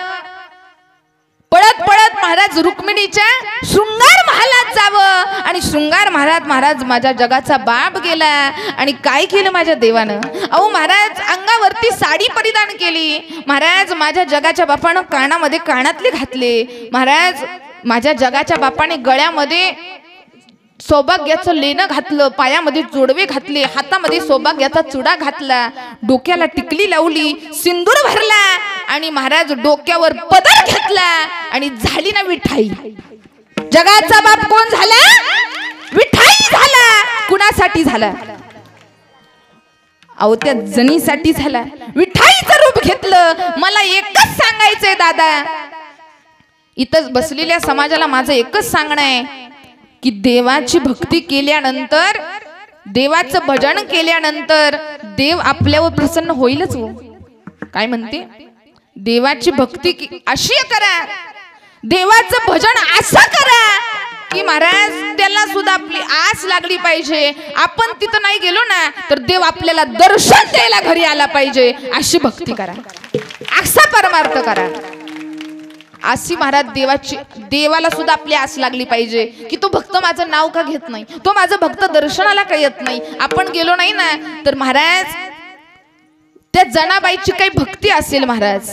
पळत पळत महाराज रुक्मिणीच्या शृंगार महालात जावं. आणि शृंगार महाराज माझ्या जगाचा बाप गेला. आणि काय केलं माझ्या देवानं? अहो महाराज अंगावरती साडी परिधान केली. महाराज माझ्या जगाच्या बापानं कानामध्ये कानातले घातले. महाराज माझ्या जगाच्या बापाने गळ्यामध्ये सौभाग्याचं लेणं घातलं, पायामध्ये जोडवे घातले, हातामध्ये सौभाग्याचा चुडा घातला, डोक्याला टिकली लावली, सिंदूर भरला आणि महाराज डोक्यावर पदर घेतला आणि झाली ना विठाई. जगाचा बाप कोण झाला? विठाई झाला. कुणासाठी झाला? अहो त्या जणीसाठी झाला. विठाईचं रूप घेतलं. मला एकच सांगायचंय दादा, इथं बसलेल्या समाजाला माझं एकच सांगणं आहे की देवाची भक्ती केल्यानंतर, देवाचं भजन केल्यानंतर देव आपल्यावर प्रसन्न होईलच. हो काय म्हणते? देवाची भक्ती अशी करा, देवाचं भजन असं करा की महाराज त्याला सुद्धा आपली आस लागली पाहिजे. आपण तिथं नाही गेलो ना तर देव आपल्याला दर्शन द्यायला घरी आला पाहिजे. अशी भक्ती करा, असा परमार्थ करा. अशी महाराज देवाला सुद्धा आपली आस लागली पाहिजे की तो भक्त माझं नाव का घेत नाही, तो माझं भक्त दर्शनाला का येत नाही. आपण गेलो नाही ना तर महाराज त्या जनाबाईची काही भक्ती असेल महाराज,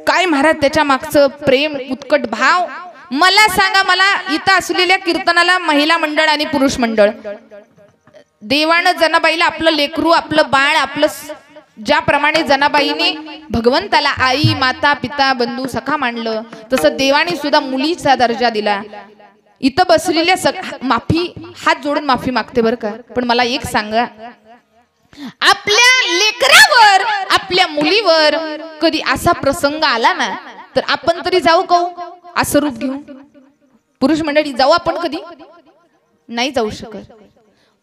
काय महाराज त्याच्या मागचं प्रेम, उत्कट भाव. मला सांगा, मला इथं असलेल्या कीर्तनाला महिला मंडळ आणि पुरुष मंडळ, देवानं जनाबाईला आपलं लेकरू, आपलं बाळ, आपलं ज्याप्रमाणे जनाबाईने भगवंताला आई, माता, पिता, बंधू, सखा मानलं, तसं देवाने सुद्धा मुलीचा दर्जा दिला. इथं बसलेल्या माफी, हात जोडून माफी मागते बरं का. पण मला एक सांगा, आपल्या लेकरावर, आपल्या मुलीवर कधी असा प्रसंग आला ना तर आपण तरी जाऊ का असं रूप घेऊन? पुरुष मंडळी जाऊ आपण? कधी नाही जाऊ शकत.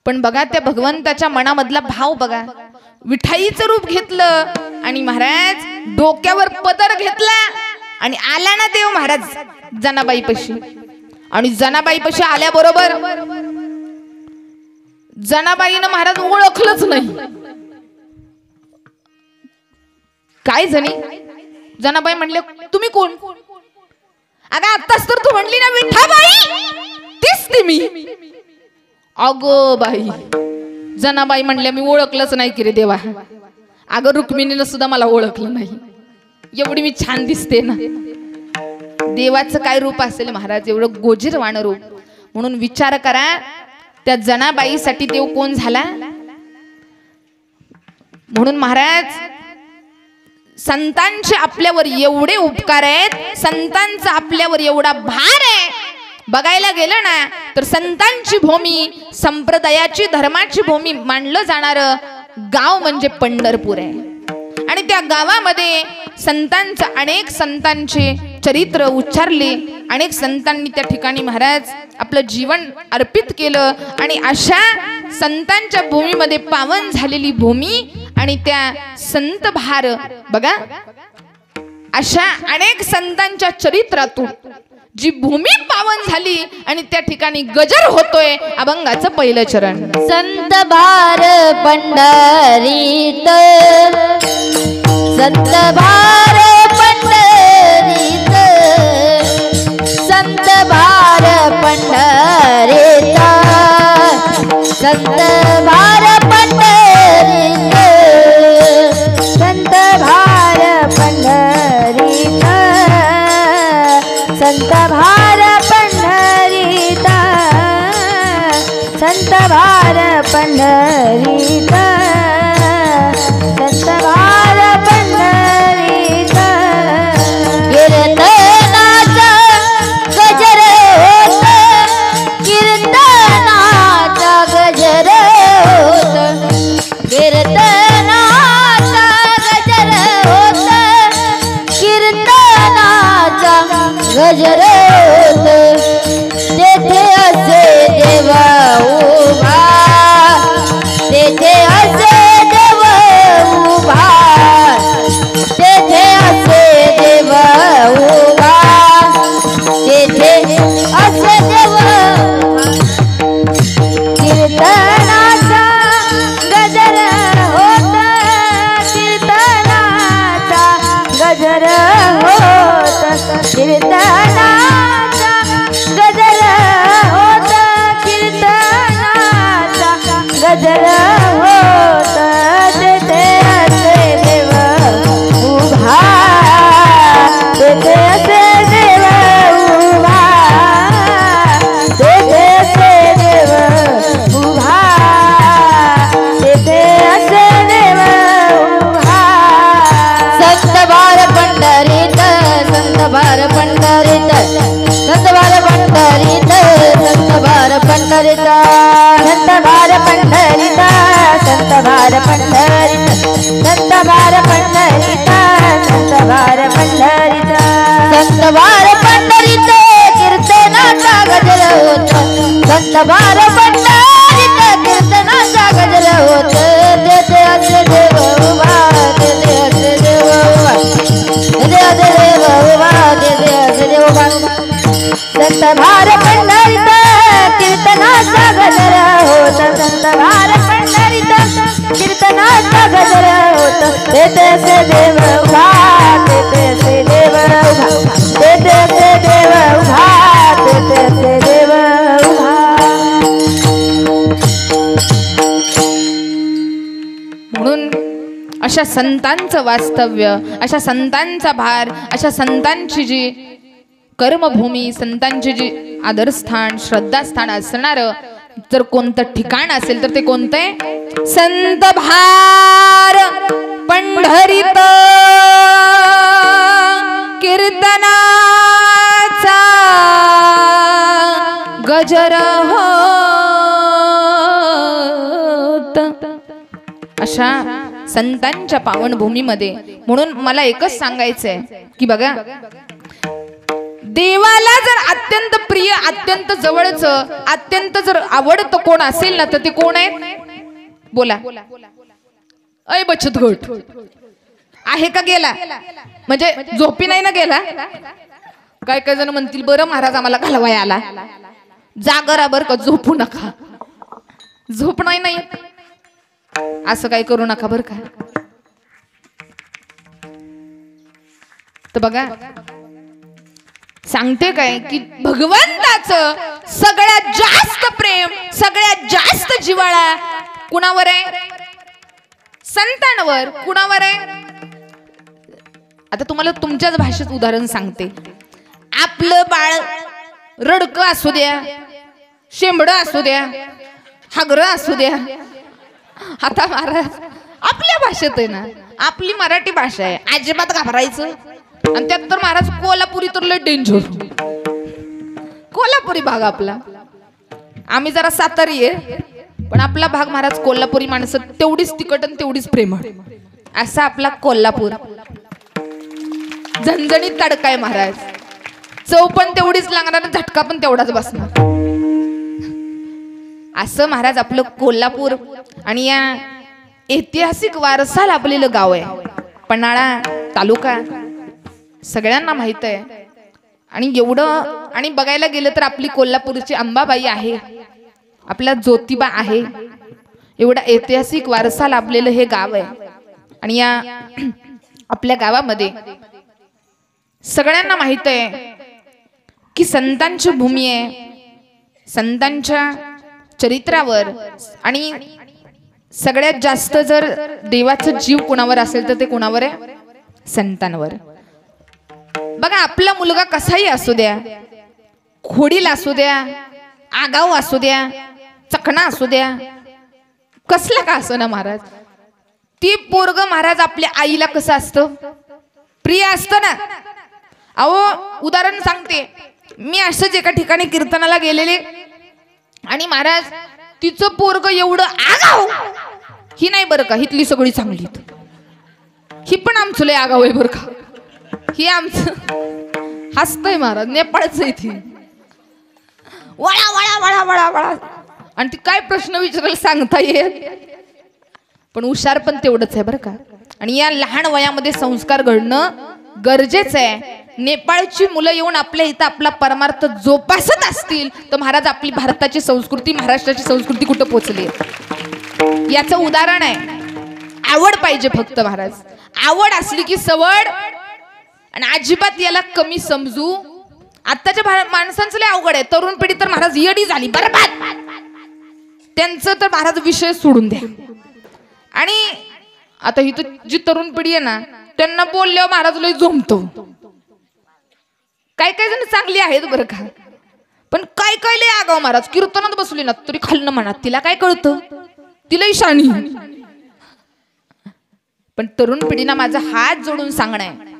पण बघा त्या भगवंताच्या मनामधला भाव बघा. विठाईचं रूप घेतलं आणि महाराज डोक्यावर पदर घेतला आणि आला ना देव महाराज जनाबाईपाशी. आणि जनाबाईपाशी आल्याबरोबर जनाबाईनं महाराज ओळखलंच नाही. काय जणी? जनाबाई म्हणले तुम्ही कोण? अगं आत्ताच तर तू म्हणली ना विठाबाई, तीच ती मी. अगो बाई, जनाबाई म्हणल्या मी ओळखलंच नाही की रे देवा. अगं रुक्मिणीनं सुद्धा मला ओळखलं नाही, एवढी मी छान दिसते ना. देवाचं काय रूप असेल महाराज, एवढं गोजीरवाणं रूप. म्हणून विचार करा त्या जनाबाईसाठी देव कोण झाला. म्हणून महाराज संतांचे आपल्यावर एवढे उपकार आहेत, संतांचा आपल्यावर एवढा भार आहे. बघायला गेलं ना तर संतांची भूमी, संप्रदायाची, धर्माची भूमी मानलं जाणारं गाव म्हणजे पंढरपूर आहे. आणि त्या गावामध्ये अनेक संतांचे चरित्र उच्चारले, अनेक संतांनी त्या ठिकाणी महाराज आपलं जीवन अर्पित केलं. आणि अशा संतांच्या भूमीमध्ये पावन झालेली भूमी आणि त्या संत भार बघा, अशा अनेक संतांच्या चरित्रातून जी भूमी पावन झाली आणि त्या ठिकाणी गजर होतोय अभंगाचं पहिलं चरण. संत भार पंढरीत, संत भार पंढरीत, संत भार पंढरीत, संत भार पंढरीत, संत भार पंढरीत, संत भार पंढरीत, संत भार पंढरीत, संत भार पंढरीत. कीर्तनाचा गजर होत, कीर्तनाचा गजर होत, कीर्तनाचा गजर होत, कीर्तनाचा गजर होत. तेथे असे देव उभा, तेथे असे देव उभा, तेथे असे देव उभा, तेथे असे देव. कीर्तनाचा गजर होत, कीर्तनाचा गजर होत, कीर्तनाचा संतांचं वास्तव्य, अशा संतांचा भार, अशा संतांची जी कर्मभूमी, संतांची जी आदरस्थान श्रद्धास्थान असणारं जर कोणतं ठिकाण असेल तर ते कोणतं? संत भार पंढरीत कीर्तनाचा गजर होत. अशा संतांच्या पावनभूमीमध्ये म्हणून मला एकच सांगायचंय की बघा, देवाला जर अत्यंत प्रिय, अत्यंत जवळचं, अत्यंत जर आवडतं कोण असेल ना तर ते कोण आहे? बोला. अय बचत गट आहे का गेला? म्हणजे झोपी नाही ना गेला? काय काय जण म्हणतील बरं महाराज आम्हाला घालवाय आला. जागरा बर का, झोपू नका. झोप नाही असं काय करू नका बर का. तर बघा सांगते काय की भगवंताचं सगळ्यात जास्त प्रेम, सगळ्यात जास्त जिव्हाळा कुणावर आहे? संतांवर. कुणावर आहे? आता तुम्हाला तुमच्याच भाषेत उदाहरण सांगते. आपलं बाळ रडकं असू द्या, शेंबड असू द्या, हागर असू द्या. आता महाराज आपल्या भाषेत आहे ना, आपली मराठी भाषा आहे, अजिबात घाबरायचं. आणि त्यात तर महाराज कोल्हापुरी तर लय डेंजर. कोल्हापुरी भाग आपला, आम्ही जरा सातारी आहे पण आपला भाग महाराज कोल्हापुरी माणसं तेवढीच तिखट आणि तेवढीच प्रेमळ. असा आपला कोल्हापूर झणझणीत तडका आहे महाराज. चव पण तेवढीच लागणार आणि झटका पण तेवढाच बसणार. असं महाराज आपलं कोल्हापूर. आणि या ऐतिहासिक वारसा लाभलेलं गाव आहे पन्हाळा तालुका, सगळ्यांना माहित आहे. आणि एवढं, आणि बघायला गेलं तर आपली कोल्हापूरची अंबाबाई आहे, आपला ज्योतिबा आहे. एवढा ऐतिहासिक वारसा लाभलेलं हे गाव आहे. आणि या आपल्या गावामध्ये सगळ्यांना माहित आहे की संतांची भूमी आहे. संतांच्या चरित्रावर आणि सगळ्यात जास्त जर देवाचा जीव कुणावर असेल तर ते कुणावर आहे? संतांवर. बघा आपला मुलगा कसाही असू द्या, खोडील असू द्या, आगाऊ असू द्या, चकणा असू द्या, कसला का असो ना महाराज, ती पोरग महाराज आपल्या आईला कसं असतं? प्रिय असतं ना. अहो उदाहरण सांगते, मी असंच एका ठिकाणी कीर्तनाला गेलेले आणि महाराज तिचं पोरग एवढं आगाऊ, ही नाही बरं का, हितली सगळी चांगली, ही पण आमचं लय आगाऊ आहे बरं का, ही आमचं हसतय महाराज, नेपाळच आहे ती, वळा वळा वळा वळा वळा. आणि ती काय प्रश्न विचारायला सांगता येत, पण हुशार पण तेवढंच आहे बरं का. आणि या लहान वयामध्ये संस्कार घडणं गरजेचं आहे. नेपाळची मुलं येऊन आपल्या इथं आपला परमार्थ जोपासत असतील तर महाराज आपली भारताची संस्कृती, महाराष्ट्राची संस्कृती कुठं पोहोचली याचं उदाहरण आहे. आवड पाहिजे फक्त महाराज, आवड असली की सवड. आणि अजिबात याला कमी समजू. आत्ताच्या माणसांचं लय अवघड आहे. तरुण पिढी तर महाराज येडी झाली, बरबाद. त्यांचं तर महाराज विषय सोडून द्या. आणि आता ही जी तरुण पिढी आहे ना, त्यांना बोलल्यावर महाराज लय झोमतो. काय काय जण चांगली आहेत बरं का, पण काय काय लय आगाव महाराज. कीर्तनात बसली ना तरी खाल्लं म्हणा, तिला काय कळतं, तिला शाणी. पण तरुण पिढीना माझा हात जोडून सांगणं आहे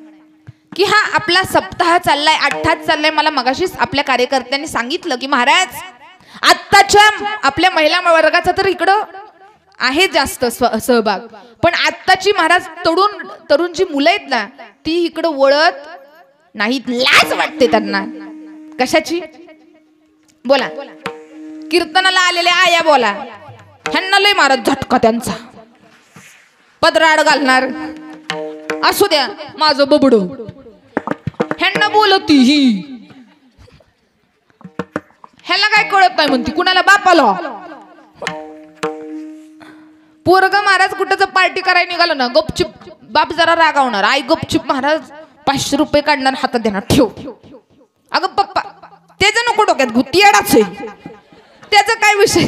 की हा आपला सप्ताह चाललाय, अठ्ठाच चाललाय. मला मगाशीच आपल्या कार्यकर्त्यांनी सांगितलं की महाराज आत्ताच्या आपल्या महिला वर्गाचा तर इकडं आहे जास्त सहभाग, पण आत्ताची महाराज तरुण जी मुलं आहेत ना ती इकडं वळत नाहीत. लाज वाटते त्यांना. कशाची? बोला. कीर्तनाला आलेले आया बोला, ह्यांना लय महाराज झटका त्यांचा. पदराड घालणार असू द्या, माझं बबडो, ह्यांना बोलती ही, ह्याला काय कळत नाही म्हणती, कुणाला बापाला. पोरग महाराज कुठं पार्टी करायला निघालं ना, गपचिप बाप जरा रागावणार, आई गपचिप महाराज 500 रुपये काढणार, हातात देणार, ठेव. अगं पप्पा त्याचं नको डोक्यात घुती, येडाच आहे त्याचा काय विषय.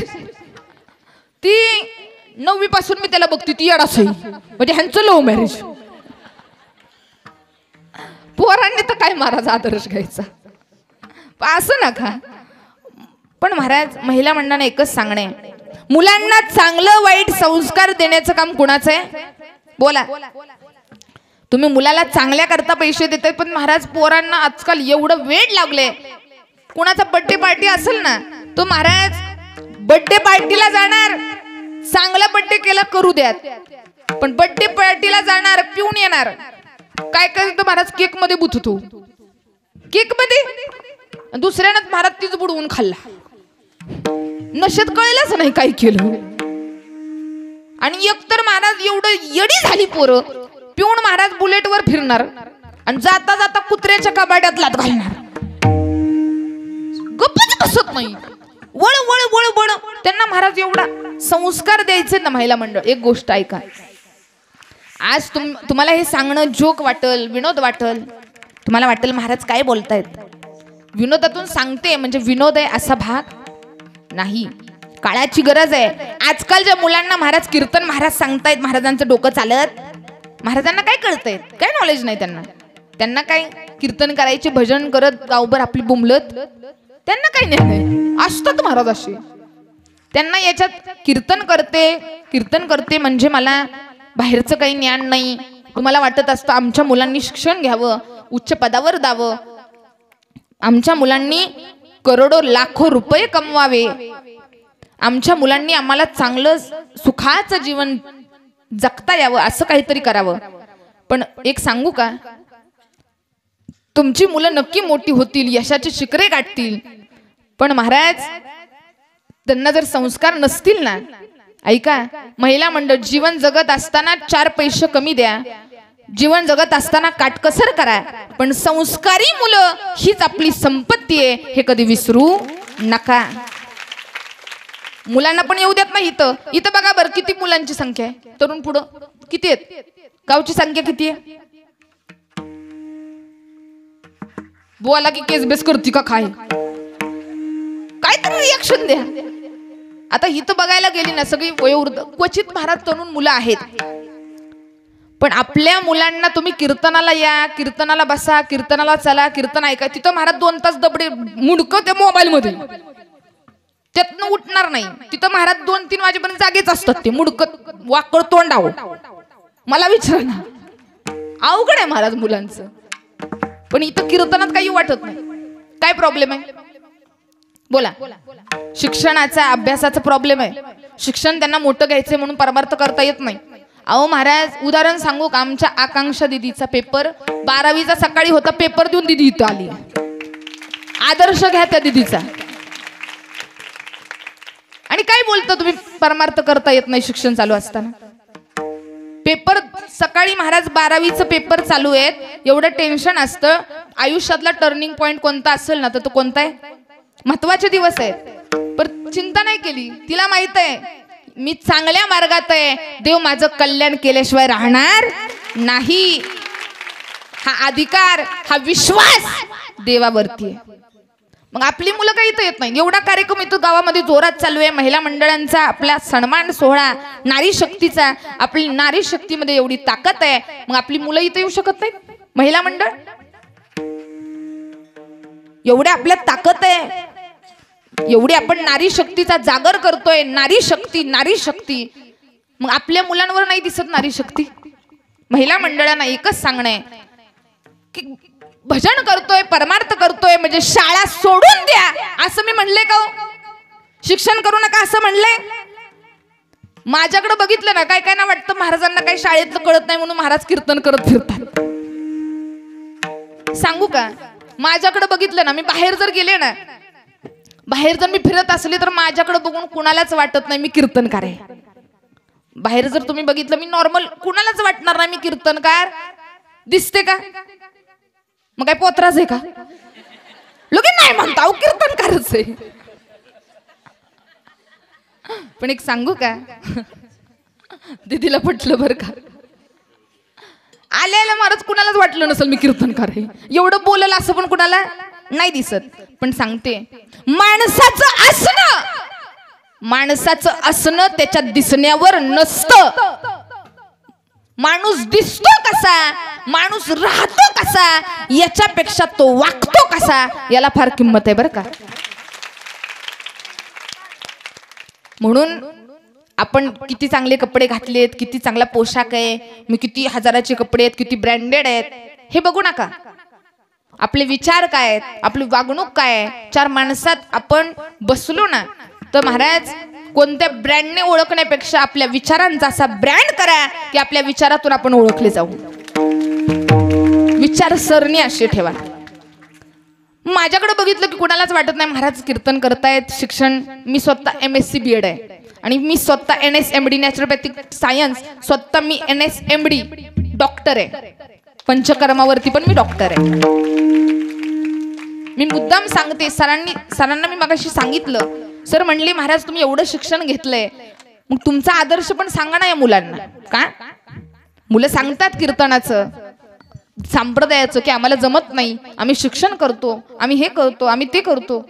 ती 9वी पासून मी त्याला बघते ती येडाच आहे, म्हणजे ह्यांचं लव्ह मॅरेज. पोरांनी तर काय महाराज आदर्श घ्यायचा, असं नका. पण महाराज महिला मंडळाने एकच सांगणे, मुलांना चांगलं वाईट संस्कार देण्याचं काम कुणाचं आहे? बोला. तुम्ही मुलाला चांगल्या करता पैसे देताय, पण महाराज पोरांना आजकाल एवढं वेड लागले. कुणाचा बर्थडे पार्टी असेल ना, तो महाराज बर्थडे पार्टीला जाणार, चांगला बर्थडे केला करू द्यात, पण बर्थडे पार्टीला जाणार पिऊन येणार. काय करतो महाराज? केक मध्ये बुथतो, केक मध्ये दुसऱ्यानं महाराज तीच बुडवून खाल्ला. नशेत कळलंच नाही काय केलं. आणि एकतर महाराज एवढं येडी झाली पोरं, पिऊन महाराज बुलेटवर फिरणार आणि जाता जाता कुत्र्याच्या कबाड्यात लात घालणार. गप्पच बसत नाही, वळ वळ वळ वळ. त्यांना महाराज एवढा संस्कार द्यायचे ना. महिला मंडळ एक गोष्ट ऐका, आज तुम्हाला हे सांगणं जोक वाटल, विनोद वाटल. तुम्हाला वाटेल महाराज काय बोलतायत, विनोदातून सांगते म्हणजे विनोद आहे असा भाग नाही. काळाची गरज आहे. आजकालच्या मुलांना महाराज कीर्तन महाराज सांगतायत, महाराजांचं डोकं चालत. महाराजांना काय कळतंय? काय नॉलेज नाही त्यांना. त्यांना काय कीर्तन करायचे, भजन करत गावभर आपली बुमलत, त्यांना काही नाही. असतात महाराज असे. त्यांना याच्यात कीर्तन करते म्हणजे मला बाहेरचं काही ज्ञान नाही. तुम्हाला वाटत असतं आमच्या मुलांनी शिक्षण घ्यावं, उच्च पदावर जावं, आमच्या मुलांनी करोडो लाखो रुपये कमवावे, आमच्या मुलांनी आम्हाला चांगलं सुखाचं जीवन जगता यावं, असं काहीतरी करावं. पण एक सांगू का, तुमची मुलं नक्की मोठी होतील, यशाचे शिखरे गाठतील, पण महाराज त्यांना जर संस्कार नसतील ना, ऐका महिला मंडळ, जीवन जगत असताना 4 पैसे कमी द्या, जीवन जगत असताना काटकसर करा, पण संस्कारी मुलं हीच आपली संपत्ती आहे, हे कधी विसरू नका. मुलांना पण येऊ देत नाही. इथं बघा बरं किती मुलांची संख्या आहे, तरुण पुढं किती आहेत, गावची संख्या किती आहे? बोला की केस बेस करती का काय, काहीतरी रिॲक्शन द्या. आता इथं बघायला गेली ना सगळी वयोवृद्ध, क्वचित महाराज तरुण मुलं आहेत. पण आपल्या मुलांना तुम्ही कीर्तनाला या, कीर्तनाला बसा, कीर्तनाला चला, कीर्तन ऐका, तिथं महाराज 2 तास दबडे मुडकं त्या मोबाईल मध्ये, त्यातनं उठणार नाही. तिथं महाराज 2-3 वाजेपर्यंत जागेच असतात, ते मुडकं वाकड तोंडावं. मला विचार ना, अवघड आहे महाराज मुलांचं. पण इथं कीर्तनात काही वाटत नाही. काय प्रॉब्लेम आहे बोला? शिक्षणाचा, अभ्यासाचा प्रॉब्लेम आहे. शिक्षण त्यांना मोठं घ्यायचंय म्हणून परमार्थ करता येत नाही. अहो महाराज उदाहरण सांगू का, आमच्या आकांक्षा दिदीचा पेपर 12वीचा सकाळी होता, पेपर देऊन दिदी इथं आली. आदर्श घ्या त्या दिदीचा. आणि काय बोलता तुम्ही, परमार्थ करता येत नाही शिक्षण चालू असताना. पेपर सकाळी महाराज 12वीचं पेपर चालू आहेत, एवढं टेन्शन असतं. आयुष्यातला टर्निंग पॉइंट कोणता असेल ना तर तो कोणता आहे? महत्वाचे दिवस आहेत, पण चिंता नाही केली. तिला माहित आहे मी चांगल्या मार्गात आहे, देव माझं कल्याण केल्याशिवाय राहणार नाही. हा अधिकार, हा विश्वास देवावरती आहे. मग आपली मुलं काही इथं येत नाही. एवढा कार्यक्रम इथं गावामध्ये जोरात चालू आहे, महिला मंडळांचा आपला सन्मान सोहळा, नारी शक्तीचा. आपली नारी शक्तीमध्ये एवढी ताकद आहे, मग आपली मुलं इथं येऊ शकत नाहीत? महिला मंडळ एवढ्या आपल्यात ताकद आहे, एवढी आपण नारी शक्तीचा जागर करतोय. नारी शक्ती, नारी शक्ती. मग आपल्या मुलांवर नाही दिसत नारी शक्ती? महिला मंडळांना एकच सांगणं आहे की भजन करतोय, परमार्थ करतोय म्हणजे शाळा सोडून द्या असं मी म्हणले का? शिक्षण करू नका असं म्हणलंय? माझ्याकडे बघितलं ना, काय काय ना वाटतं महाराजांना काही शाळेतलं कळत नाही म्हणून महाराज कीर्तन करत फिरतात. सांगू का, माझ्याकडे बघितलं ना, मी बाहेर जर गेले ना, बाहेर जर मी फिरत असले तर माझ्याकडे बघून कुणालाच वाटत नाही मी कीर्तनकार आहे. बाहेर जर तुम्ही बघितलं, मी नॉर्मल, कुणालाच वाटणार नाही मी कीर्तनकार दिसते का? मग काय पोत्राच आहे का? लोक नाही म्हणता अहो कीर्तनकारच आहे. पण एक सांगू का, दीदीला पटलं बरं का. आलेला महाराज कुणालाच वाटलं नसेल मी कीर्तनकार आहे, एवढं बोलल असं पण कुणाला नाही दिसत. पण सांगते, माणसाचं असणं माणसाचं असणं त्याच्या दिसण्यावर नसतं. माणूस दिसतो कसा, माणूस राहतो कसा, याच्यापेक्षा तो वागतो कसा याला फार किंमत आहे बरं का. म्हणून आपण किती चांगले कपडे घातलेत, किती चांगला पोशाख आहे, मी किती हजाराचे कपडे आहेत, किती ब्रँडेड आहेत, हे बघू नका. आपले विचार काय आहेत, आपली वागणूक काय आहे. चार माणसात आपण बसलो ना तर महाराज कोणत्या ब्रँडने ओळखण्यापेक्षा आपल्या विचारांचा असा ब्रँड करा की आपल्या विचारातून आपण ओळखले जाऊ. विचारसरणी अशी ठेवा. माझ्याकडे बघितलं की कुणालाच वाटत नाही महाराज कीर्तन करतायत, शिक्षण. मी स्वतः MSc BEd आहे आणि मी स्वतः NSMD नॅचरोपॅथिक सायन्स, स्वतः मी NSMD डॉक्टर आहे. पंचकर्मावरती पण मी डॉक्टर आहे. मी मुद्दाम सांगते. सरांना मी मगाशी सांगितलं, सर म्हणले महाराज तुम्ही एवढं शिक्षण घेतलंय, मग तुमचा आदर्श पण सांगा ना या मुलांना. का मुलं सांगतात कीर्तनाचं, संप्रदायाचं की आम्हाला जमत नाही, आम्ही शिक्षण करतो, आम्ही हे करतो, आम्ही ते करतो.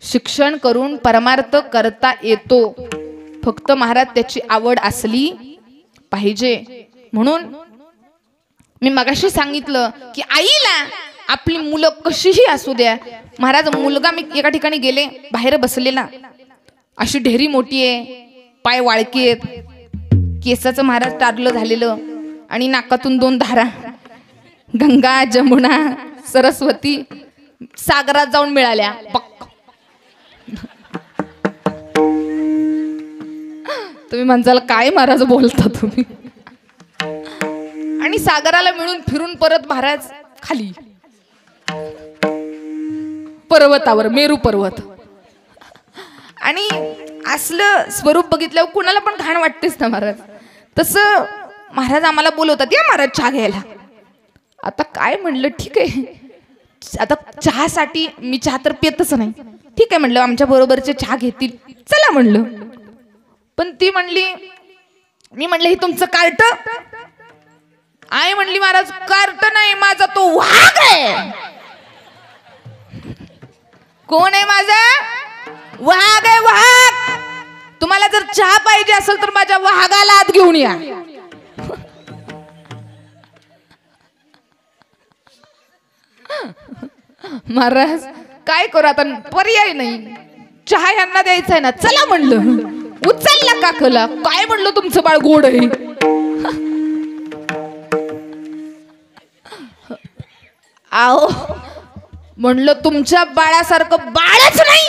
शिक्षण करून परमार्थ करता येतो, फक्त महाराज त्याची आवड असली पाहिजे. म्हणून मी मगाशी सांगितलं की आईला आपली मुलं कशीही असू द्या. महाराज मुलगा, मी एका ठिकाणी गेले, बाहेर बसलेला, अशी ढेरी मोठी आहे, पाय वाळकी आहेत, केसाचं महाराज टारलं झालेलं आणि नाकातून 2 धारा, गंगा जमुना सरस्वती सागरात जाऊन मिळाल्या. तुम्ही म्हणसाल काय महाराज बोलता तुम्ही. आणि सागराला मिळून फिरून परत महाराज खाली पर्वतावर, मेरू पर्वत. आणि असलं स्वरूप बघितल्यावर कुणाला पण घाण वाटतेच ना महाराज. तसं महाराज आम्हाला बोलवतात, या महाराज चहा घ्यायला. आता काय म्हणलं, ठीक आहे, आता चहासाठी मी चहा तर पितच नाही, ठीक आहे म्हणलं आमच्या बरोबरचे चहा घेतील, चला म्हणलं. पण ती म्हणली, मी म्हणलं हे तुमचं कार्ट. आई म्हणली महाराज कार्ट नाही, माझा तो वाघ आहे. कोण आहे माझा? वाघ आहे, वाघ. तुम्हाला जर चहा पाहिजे असेल तर माझ्या वाघाला आत घेऊन या. महाराज काय करू आता, पर्याय नाही, चहा यांना द्यायचा आहे ना, चला म्हणलं. उचलला काकला, काय म्हणलं तुमचं बाळ गोड आहे. आओ म्हणलं तुमच्या बाळासारखं बाळच नाही.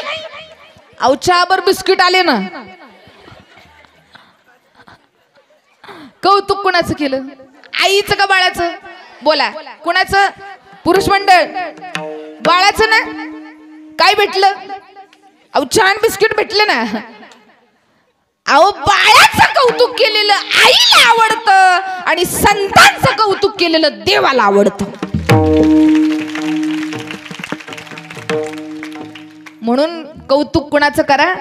अहो चहावर बिस्किट आले ना. कौतुक कुणाचं केलं, आईचं का बाळाचं? बोला कुणाचं? पुरुष मंडळ बाळाचं ना. काय भेटलं? अहो छान बिस्किट भेटले ना. अहो बाळाचं कौतुक केलेलं आईला आवडतं आणि संतांचं कौतुक केलेलं देवाला आवडतं. म्हणून कौतुक कुणाचं करा.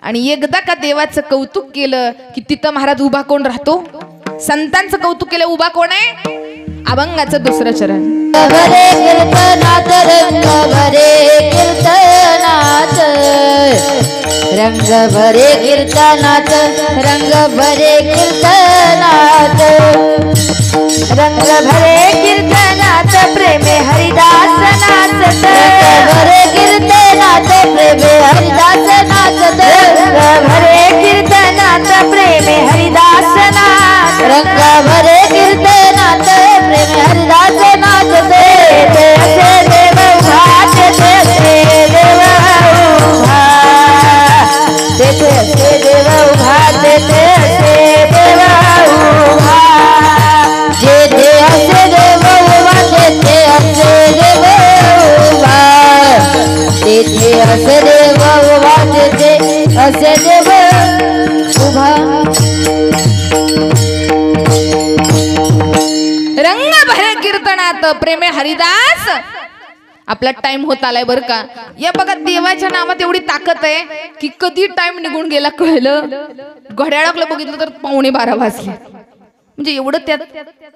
आणि एकदा का देवाचं कौतुक केलं की तिथं महाराज उभा कोण राहतो? संतांचं कौतुक केलं उभा कोण आहे? अभंगाचं 2रं चरण. भरे कीर्तनात रंग भरे कीर्तनात, रंग भरे कीर्तनात, रंग भरे कीर्तनात, रंग भरे कीर्तनात प्रेमे हरिदास नाचत. भरे कीर्तनात प्रेमे हरिदास नाचत. रंग भरे कीर्तनात प्रेमे हरिदास नाच. रंग भरे कीर्तनात प्रेमे हरिदास नाचते. ते असे देव उभा, तेथे असे देव उभा, तेथे असे देव उभा, तेथे असे देव उभा, जेथे असे देव उभा, तेथे असे देव उभा, तेथे असे देव उभा, तेथे असे देव उभा. रंग भरे कीर्तनात प्रेमे हरिदास. आपला टाइम होत आलाय बर का. या बघा देवाच्या नावात एवढी ताकद आहे की कधी टाइम निघून गेला कळलं. घड्याळाकडे बघितलं तर 11:45 वाजले. म्हणजे एवढं त्यात.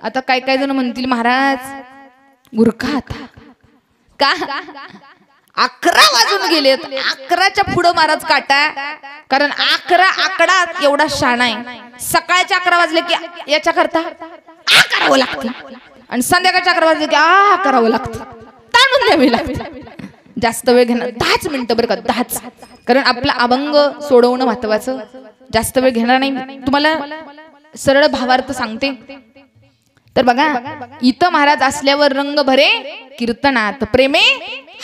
आता काय काय जण म्हणतील महाराज गुरखा आता का? 11 वाजून गेलेत, 11च्या पुढं महाराज काटा, कारण 11 आकडा एवढा शाणा आहे. सकाळच्या 11 वाजले की याच्या करता आ करावं लागतं आणि संध्याकाळच्या 11 वाजले की आ करावं लागतं, ताणून द्यावी लागते. जास्त वेळ घेणार 10 मिनिटं बरं का, 10, कारण आपला अभंग सोडवणं महत्वाचं. जास्त वेळ घेणार नाही, तुम्हाला सरळ भावार्थ सांगते. तर बघा, इथं महाराज असल्यावर रंग भरे कीर्तनात, प्रेमे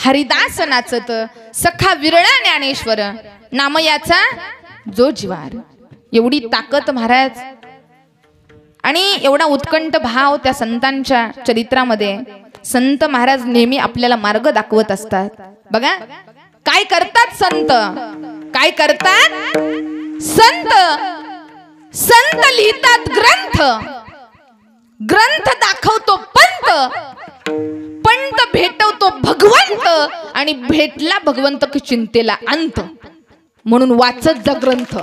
हरिदास नाचत, सखा विरळा ज्ञानेश्वर, नाम याचा जो जिवार. एवढी ताकद महाराज आणि एवढा उत्कंठ भाव त्या संतांच्या चरित्रामध्ये. संत महाराज नेहमी आपल्याला मार्ग दाखवत असतात. बघा काय करतात संत, काय करतात संत. संत लिहितात ग्रंथ, ग्रंथ दाखवतो पंत, पंत भेटवतो भगवंत, आणि भेटला भगवंत की चिंतेला अंत. म्हणून वाचत जा ग्रंथ.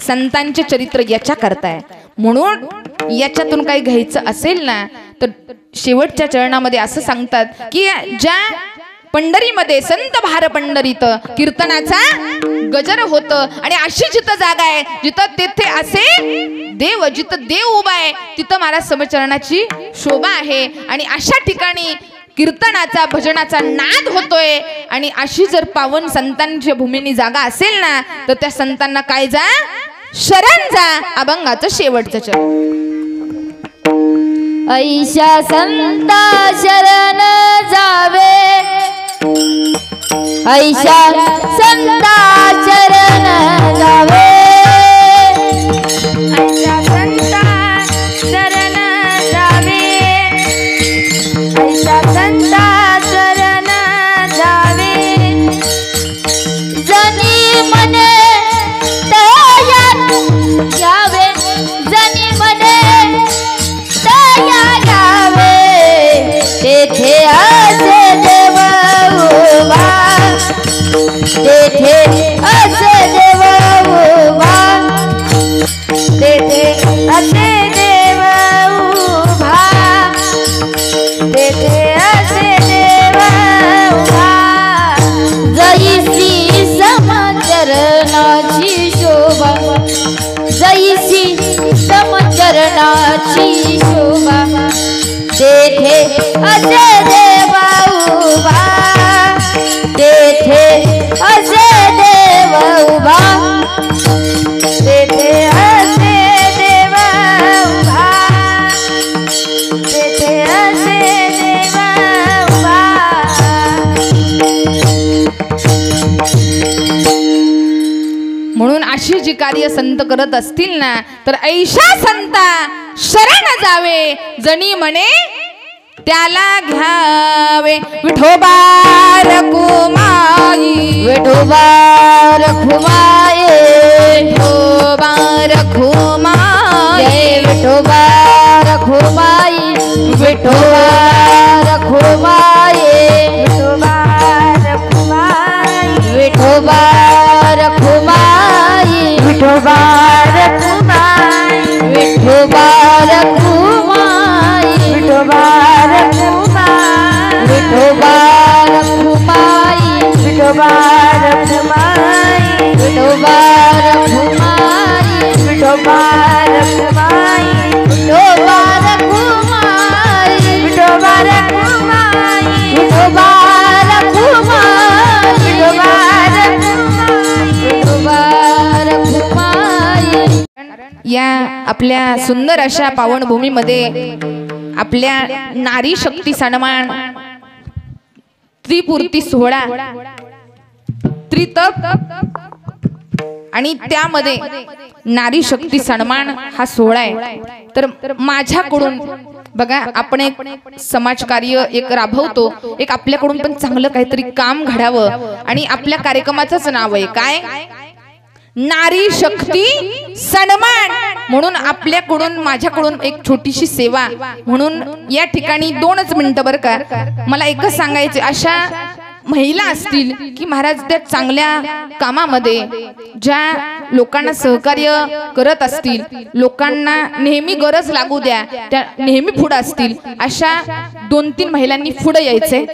संतांचे चरित्र याच्या करताय, म्हणून याच्यातून काही घ्यायचं असेल ना तर शेवटच्या चरणामध्ये असं सांगतात की ज्या पंढरीमध्ये संत भार पंढरीत कीर्तनाचा गजर होत, आणि अशी जिथं जागा आहे जिथं तेथे असे देव, जिथं देव उभा आहे तिथं महाराज समचरणाची शोभा आहे. आणि अशा ठिकाणी कीर्तनाचा भजनाचा नाद होतोय. आणि अशी जर पावन संतांच्या भूमीनी जागा असेल ना तर त्या संतांना काय जा, शरण जा. अभंगाचं शेवटचं चरण. ऐशा संता शरण जावे, ऐशा संता शरण जावे, ऐशा संता शरण जावे, ऐशा संता शरण जावे. जनी मने तया घ्यावे, जनी मने तया घ्यावे, तेथे असे देव उभा, तेथे असे देव उभा, तेथे असे देव उभा, तेथे असे देव उभा. जैसी समचरणाची शोभा, जैसी समचरणाची शोभा, तेथे असे देव उभा, तेथे असे देव उभा, तेथे असे देव उभा, तेथे असे देव उभा. म्हणून अशी जी कार्य संत करत असतील ना तर ऐशा संता शरण जावे, जणी म्हणे त्याला घ्यावे. विठोबा रखुमाई, विठोबा रखुमाई, विठोबा रखुमाई, विठोबा रखुमाई, विठोबा रखुमाई, विठोबा रखुमाई, विठोबा रखुमाई, विठोबा रखुमाई, विठोबा रखुमाई, विठोबा रखुमाई, विठोबा रखुमाई, विठोबा रखुमाई, विठोबा रखुमाई, विठोबा रखुमाई, विठोबा रखुमाई, विठोबा रखुमाई, विठोबा रखुमाई, विठोबा रखुमाई. या आपल्या सुंदर अशा पावन भूमीमध्ये आपल्या नारी शक्ती सन्मान त्रिपूर्ती सोहळा, त्रितप, आणि त्यामध्ये नारी शक्ती सन्मान हा सोहळा आहे. तर माझ्याकडून बघा, आपण एक समाजकार्य एक राबवतो, एक आपल्याकडून पण चांगलं काहीतरी काम घडावं, आणि आपल्या कार्यक्रमाचंच नाव आहे काय, नारी शक्ती सन्मान. म्हणून आपल्याकडून माझ्याकडून एक छोटीशी सेवा म्हणून या ठिकाणी 2च मिनिटं बरं का, मला एकच सांगायचं. अशा महिला असतील की महाराज त्या चांगल्या कामामध्ये ज्या लोकांना सहकार्य करत असतील, लोकांना नेहमी गरज लागू द्या, त्या नेहमी पुढे असतील, अशा 2-3 महिलांनी पुढे यायचंय.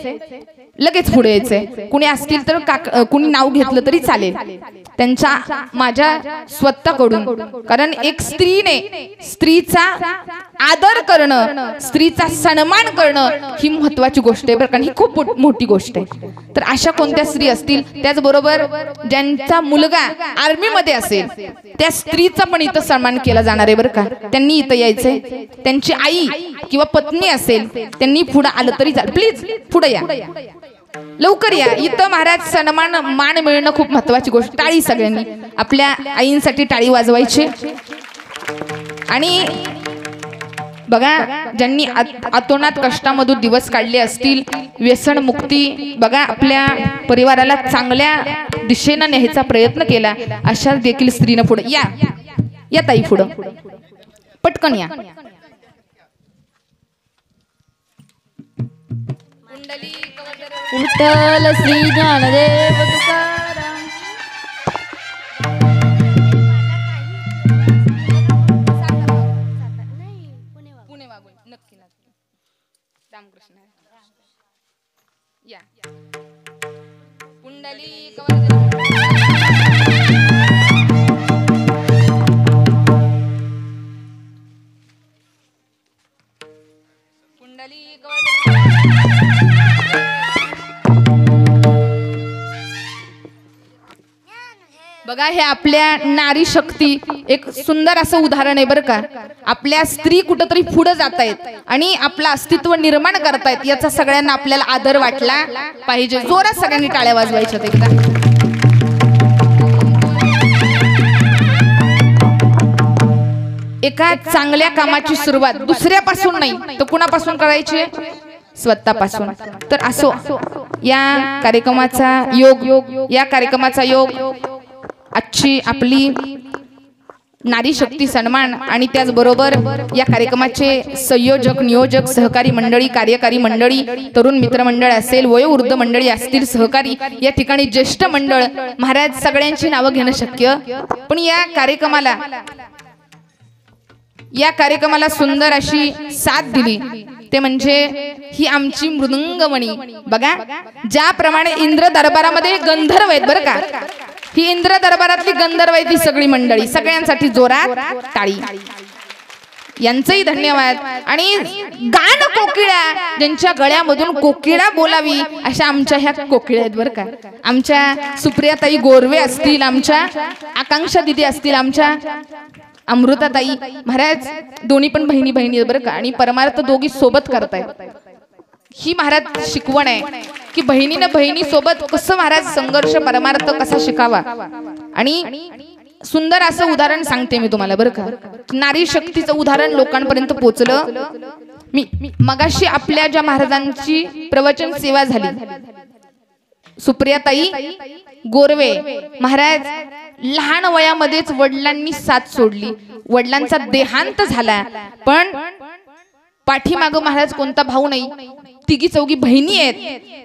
लगेच पुढे यायचंय. कुणी असतील तर कुणी नाव घेतलं तरी चालेल त्यांच्या माझ्या स्वतःकडून. कारण एक स्त्रीचा आदर करणं, स्त्रीचा सन्मान करणं ही महत्वाची गोष्ट आहे बरं का. ही खूप मोठी गोष्ट आहे. तर अशा कोणत्या स्त्री असतील, त्याचबरोबर ज्यांचा मुलगा आर्मी मध्ये असेल त्या स्त्रीचा पण इथं सन्मान केला जाणार आहे बरं का. त्यांनी इथं यायचंय. त्यांची आई किंवा पत्नी असेल त्यांनी पुढे आलं तरी चालेल. प्लीज पुढे या, लवकर या. इथं महाराज सन्मान मान मिळणं खूप महत्वाची गोष्ट. टाळी सगळ्यांनी आपल्या आईंसाठी टाळी वाजवायची. आणि बघा ज्यांनी अतोनात कष्टामधून दिवस काढले असतील, व्यसन मुक्ती बघा आपल्या परिवाराला चांगल्या दिशेनं न्यायचा प्रयत्न केला, अशा देखील स्त्रीनं पुढे या. या ताई पुढं पटकन या. विठ्ठल श्री ज्ञानदेव तुकाराम. रामकृष्ण या. बघा हे आपल्या नारी शक्ती एक सुंदर असं उदाहरण आहे बरं का. आपल्या स्त्री कुठंतरी पुढे जात आहेत आणि आपलं अस्तित्व निर्माण करतायत, याचा सगळ्यांना आपल्याला आदर वाटला पाहिजे. जोरात सगळ्यांनी टाळ्या वाजवायच्यात एकदा. एका चांगल्या कामाची सुरुवात दुसऱ्यापासून नाही तर कुणापासून करायची? स्वतःपासून. तर असो या कार्यक्रमाचा योग आजची आपली नारी शक्ती सन्मान आणि त्याचबरोबर या कार्यक्रमाचे संयोजक, नियोजक, सहकारी मंडळी, कार्यकारी मंडळी, तरुण मित्रमंडळ असेल, वयोवृद्ध मंडळी असतील, सहकारी, या ठिकाणी ज्येष्ठ मंडळ, महाराज सगळ्यांची नावं घेणं शक्य. पण या कार्यक्रमाला सुंदर अशी साथ दिली ते म्हणजे ही आमची मृदंगमणी. बघा ज्याप्रमाणे इंद्र दरबारामध्ये गंधर्व आहेत बरं का, ही इंद्र दरबारातली गंधर्व आहे ती सगळी मंडळी. सगळ्यांसाठी जोरात टाळी. यांचंही धन्यवाद. आणि गान कोकिळा, ज्यांच्या गळ्यामधून कोकिळा बोलावी अशा आमच्या ह्या कोकिळ्या आहेत बरं का. आमच्या सुप्रियाताई गोरवे असतील, आमच्या आकांक्षा दिदी असतील, आमच्या अमृताताई, महाराज दोन्ही पण बहिणी आहेत बरं का. आणि परमार्थ दोघी सोबत करतायत. ही महाराज शिकवण आहे की बहिणी सोबत कसं महाराज संघर्ष परमार्थ कसा शिकावा. आणि सुंदर असं उदाहरण सांगते मी तुम्हाला बरं का. नारी शक्तीचं उदाहरण लोकांपर्यंत पोहोचलं. मी मगाशी आपल्या ज्या महाराजांची प्रवचन सेवा झाली, सुप्रियाताई गोरवे महाराज लहान वयामध्येच वडिलांनी साथ सोडली. वडिलांचा देहांत झाला, पण पाठीमागं महाराज कोणता भाऊ नाही, तिघी चौघी बहिणी आहेत.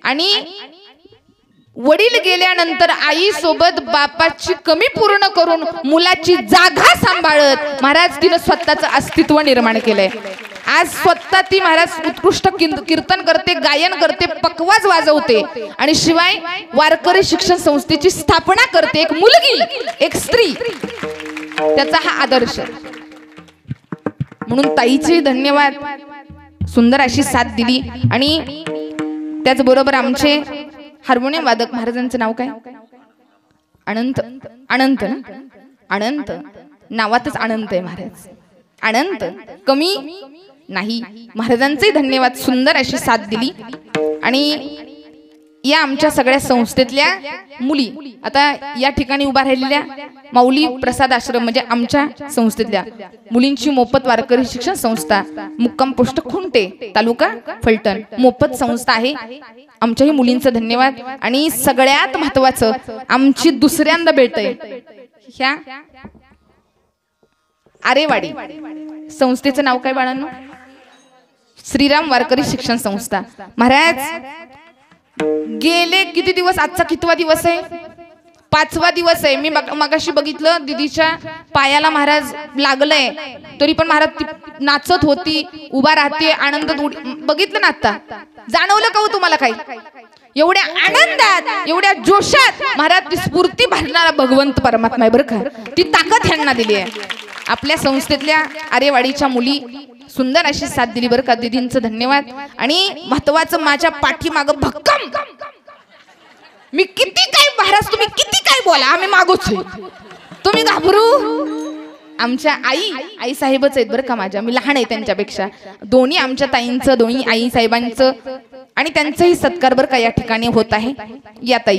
आणि वडील गेल्यानंतर आई सोबत बापाची कमी पूर्ण करून मुलाची जागा सांभाळत महाराज तिनं स्वतःचं अस्तित्व निर्माण केलंय. आज स्वतः ती महाराज उत्कृष्ट कीर्तन करते, गायन करते, पकवाज वाजवते आणि शिवाय वारकरी शिक्षण संस्थेची स्थापना करते. एक मुलगी, एक स्त्री, त्याचा हा आदर्श. म्हणून ताईचे धन्यवाद. सुंदर अशी साथ दिली. आणि त्याचबरोबर आमचे हार्मोनियम वादक, महाराजांचं नाव काय? अनंत नावातच अनंत आहे महाराज. अनंत कमी नाही. महाराजांचे धन्यवाद. सुंदर अशी साथ दिली. आणि या आमच्या सगळ्या संस्थेतल्या मुली, आता या ठिकाणी उभा राहिलेल्या माऊली प्रसाद आश्रम म्हणजे आमच्या संस्थेतल्या मुलींची मोफत वारकरी शिक्षण संस्था, मुक्काम पोस्ट खुंटे, तालुका फलटण, मोफत संस्था आहे. आमच्याही मुलींचं धन्यवाद. आणि सगळ्यात महत्वाचं आमची दुसऱ्यांदा भेट आहे ह्या आरेवाडी संस्थेचं नाव काय बाळांनो? श्रीराम वारकरी शिक्षण संस्था. महाराज गेले किती दिवस, आजचा कितवा दिवस आहे? 5वा दिवस आहे. मी मगाशी बघितलं दीदीच्या पायाला महाराज लागलंय, तरी पण महाराज नाचत होती, उभा राहते, आनंद. बघितलं ना आता? जाणवलं का हो तुम्हाला काही? एवढ्या आनंदात एवढ्या जोशात महाराज ती स्फूर्ती भरणारा भगवंत परमात्मा आहे बरं का. ती ताकद ह्यांना दिली आहे. आपल्या संस्थेतल्या आरेवाडीच्या मुली सुंदर अशी साथ दिली बरं का. दीदींचं धन्यवाद. आणि महत्वाचं माझ्या पाठीमागं भक्कम मी किती काय महाराज तुम्ही किती काय बोला आम्ही मागूच तुम्ही घाबरू. आमच्या आई साहेबच आहेत बरं का माझ्या. मी लहान आहे त्यांच्यापेक्षा. दोन्ही आमच्या ताईंचं दोन्ही आई साहेबांचं आणि त्यांचाही सत्कार बरं का या ठिकाणी होत आहे. या ताई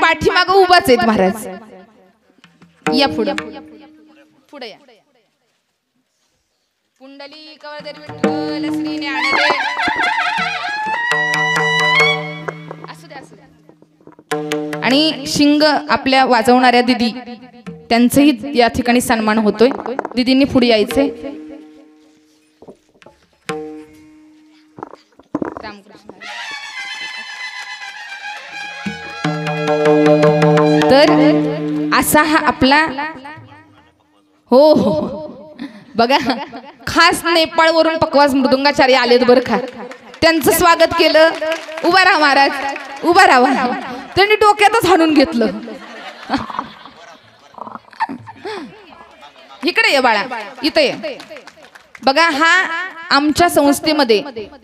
पाठीमागं उभाच आहेत महाराज. या पुढे पुढे या. पुंडलिक वरदे विठ्ठल श्री ज्ञानदेव. असू दे असू दे. आणि शिंग आपल्या वाजवणाऱ्या दिदी त्यांचंही या ठिकाणी सन्मान होतोय. दिदींनी पुढे यायचंय. तर असा हा आपला हो हो बघा खास नेपाळ वरून पकवास मृदुंगाचार्य आलेत बरं का. त्यांचं स्वागत केलं. उभा राहा महाराज उभा राहा. त्यांनी डोक्यातच हाणून घेतलं. इकडे ये बाळा इथे ये. बघा हा आमच्या संस्थेमध्ये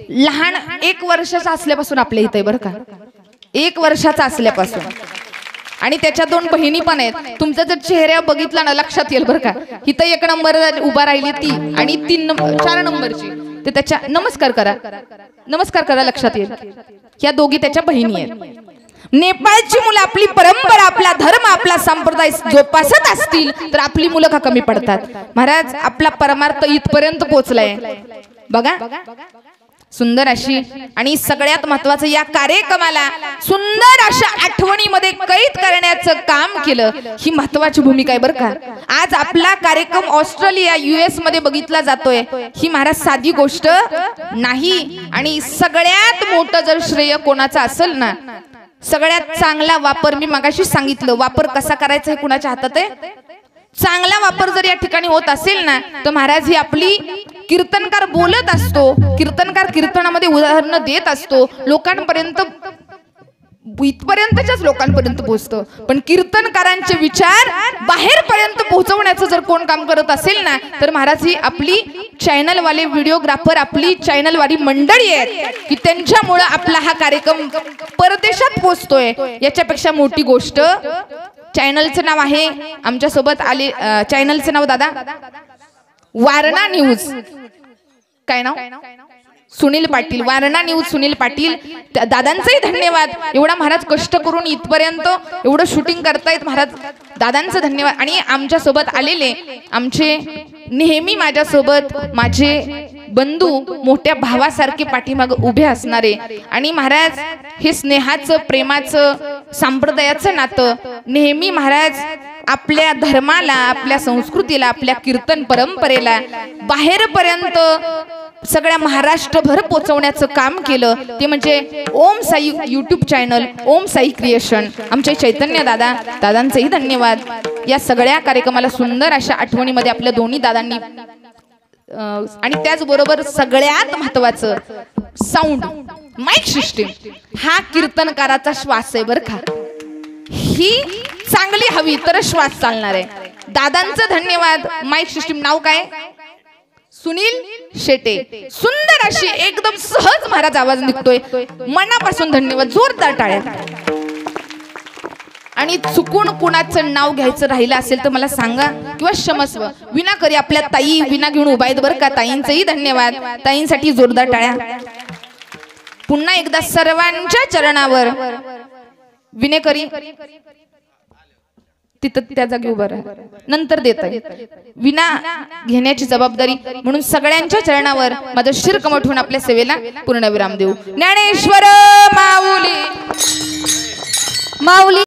लहान 1 वर्षाचा असल्यापासून आपल्या इथे बरं का. 1 वर्षाचा असल्यापासून. आणि त्याच्या 2 बहिणी पण आहेत. तुमचा जर चेहरा बघितला ना लक्षात येईल बरं का. इथं 1 नंबर उभा राहिली ती आणि 4 नंबरची ते त्याच्या नमस्कार करा लक्षात येईल. या दोघी त्याच्या बहिणी आहेत. नेपाळची मुलं आपली परंपरा आपला धर्म आपला संप्रदाय जोपासत असतील तर आपली मुलं का कमी पडतात. महाराज आपला परमार्थ इथपर्यंत पोहोचलाय बघा. सुंदर अशी आणि सगळ्यात महत्वाचं या कार्यक्रमाला सुंदर अशा आठवणीमध्ये कैद करण्याचं काम केलं. ही महत्वाची भूमिका आहे बरं का. आज आपला कार्यक्रम ऑस्ट्रेलिया US मध्ये बघितला जातोय. ही महाराज साधी गोष्ट नाही. आणि सगळ्यात मोठं जर श्रेय कोणाचं असेल ना सगळ्यात चांगला वापर मी मगाशी सांगितलं. वापर कसा करायचा हे कुणाच्या हातात आहे. चांगला वापर जर या ठिकाणी होत असेल ना तर महाराज ही आपली कीर्तनकार बोलत असतो. कीर्तनकार कीर्तनामध्ये उदाहरणं देत असतो. लोकांपर्यंत इथपर्यंतच्याच लोकांपर्यंत पोहोचतं. पण कीर्तनकारांचे विचार बाहेर पर्यंत पोहोचवण्याचं जर कोण काम करत असेल ना तर महाराज ही आपली चॅनलवाले व्हिडिओग्राफर आपली चॅनलवाली मंडळी आहेत की त्यांच्यामुळे आपला हा कार्यक्रम परदेशात पोहोचतोय. याच्यापेक्षा मोठी गोष्ट चॅनलचं नाव आहे आमच्या सोबत आले. चॅनलचं नाव दादा वारणा न्यूज. काय नाव सुनील पाटील. वारणा न्यूज सुनील पाटील. दादांचंही धन्यवाद. एवढा महाराज कष्ट करून इथपर्यंत एवढं शूटिंग करतायत महाराज. दादांचं धन्यवाद. आणि आमच्या सोबत आलेले आमचे नेहमी माझ्यासोबत माझे बंधू मोठ्या भावासारखे पाठीमाग उभे असणारे आणि महाराज हे स्नेहाचं प्रेमाचं संप्रदायाचं नातं नेहमी महाराज आपल्या धर्माला आपल्या संस्कृतीला आपल्या कीर्तन परंपरेला बाहेरपर्यंत सगळ्या महाराष्ट्रभर पोहोचवण्याचं काम केलं. ते म्हणजे ओम साई YouTube चॅनल ओम साई क्रिएशन. आमचे चैतन्य दादांचेही धन्यवाद. या सगळ्या कार्यक्रमाला सुंदर अशा आठवणीमध्ये आपल्या दोन्ही दादांनी आणि त्याचबरोबर सगळ्यात महत्वाचं साऊंड माईक सिस्टीम हा कीर्तनकाराचा श्वास आहे बरं का. ही चांगली हवी तर श्वास चालणार आहे. दादांचं धन्यवाद. माईक सिस्टीम नाव काय सुनील शेटे. सुंदर अशी एकदम सहज महाराज आवाज निघतोय. मनापासून धन्यवाद. जोरदार टाळ्या. आणि चुकून कुणाचं नाव घ्यायचं राहिलं असेल तर मला सांगा किंवा क्षमस्व. विना करी आपल्या ताई विना घेऊन उभा आहेत बरं का. ताईंचंही धन्यवाद. ताईंसाठी जोरदार टाळ्या. पुन्हा एकदा सर्वांच्या चरणावर विनेकरी तिथं त्या जागी उभं राहा. नंतर देत आहे विना घेण्याची जबाबदारी म्हणून सगळ्यांच्या चरणावर माझं शिरकमठ होऊन आपल्या सेवेला पूर्ण विराम देऊ. ज्ञानेश्वर माऊली.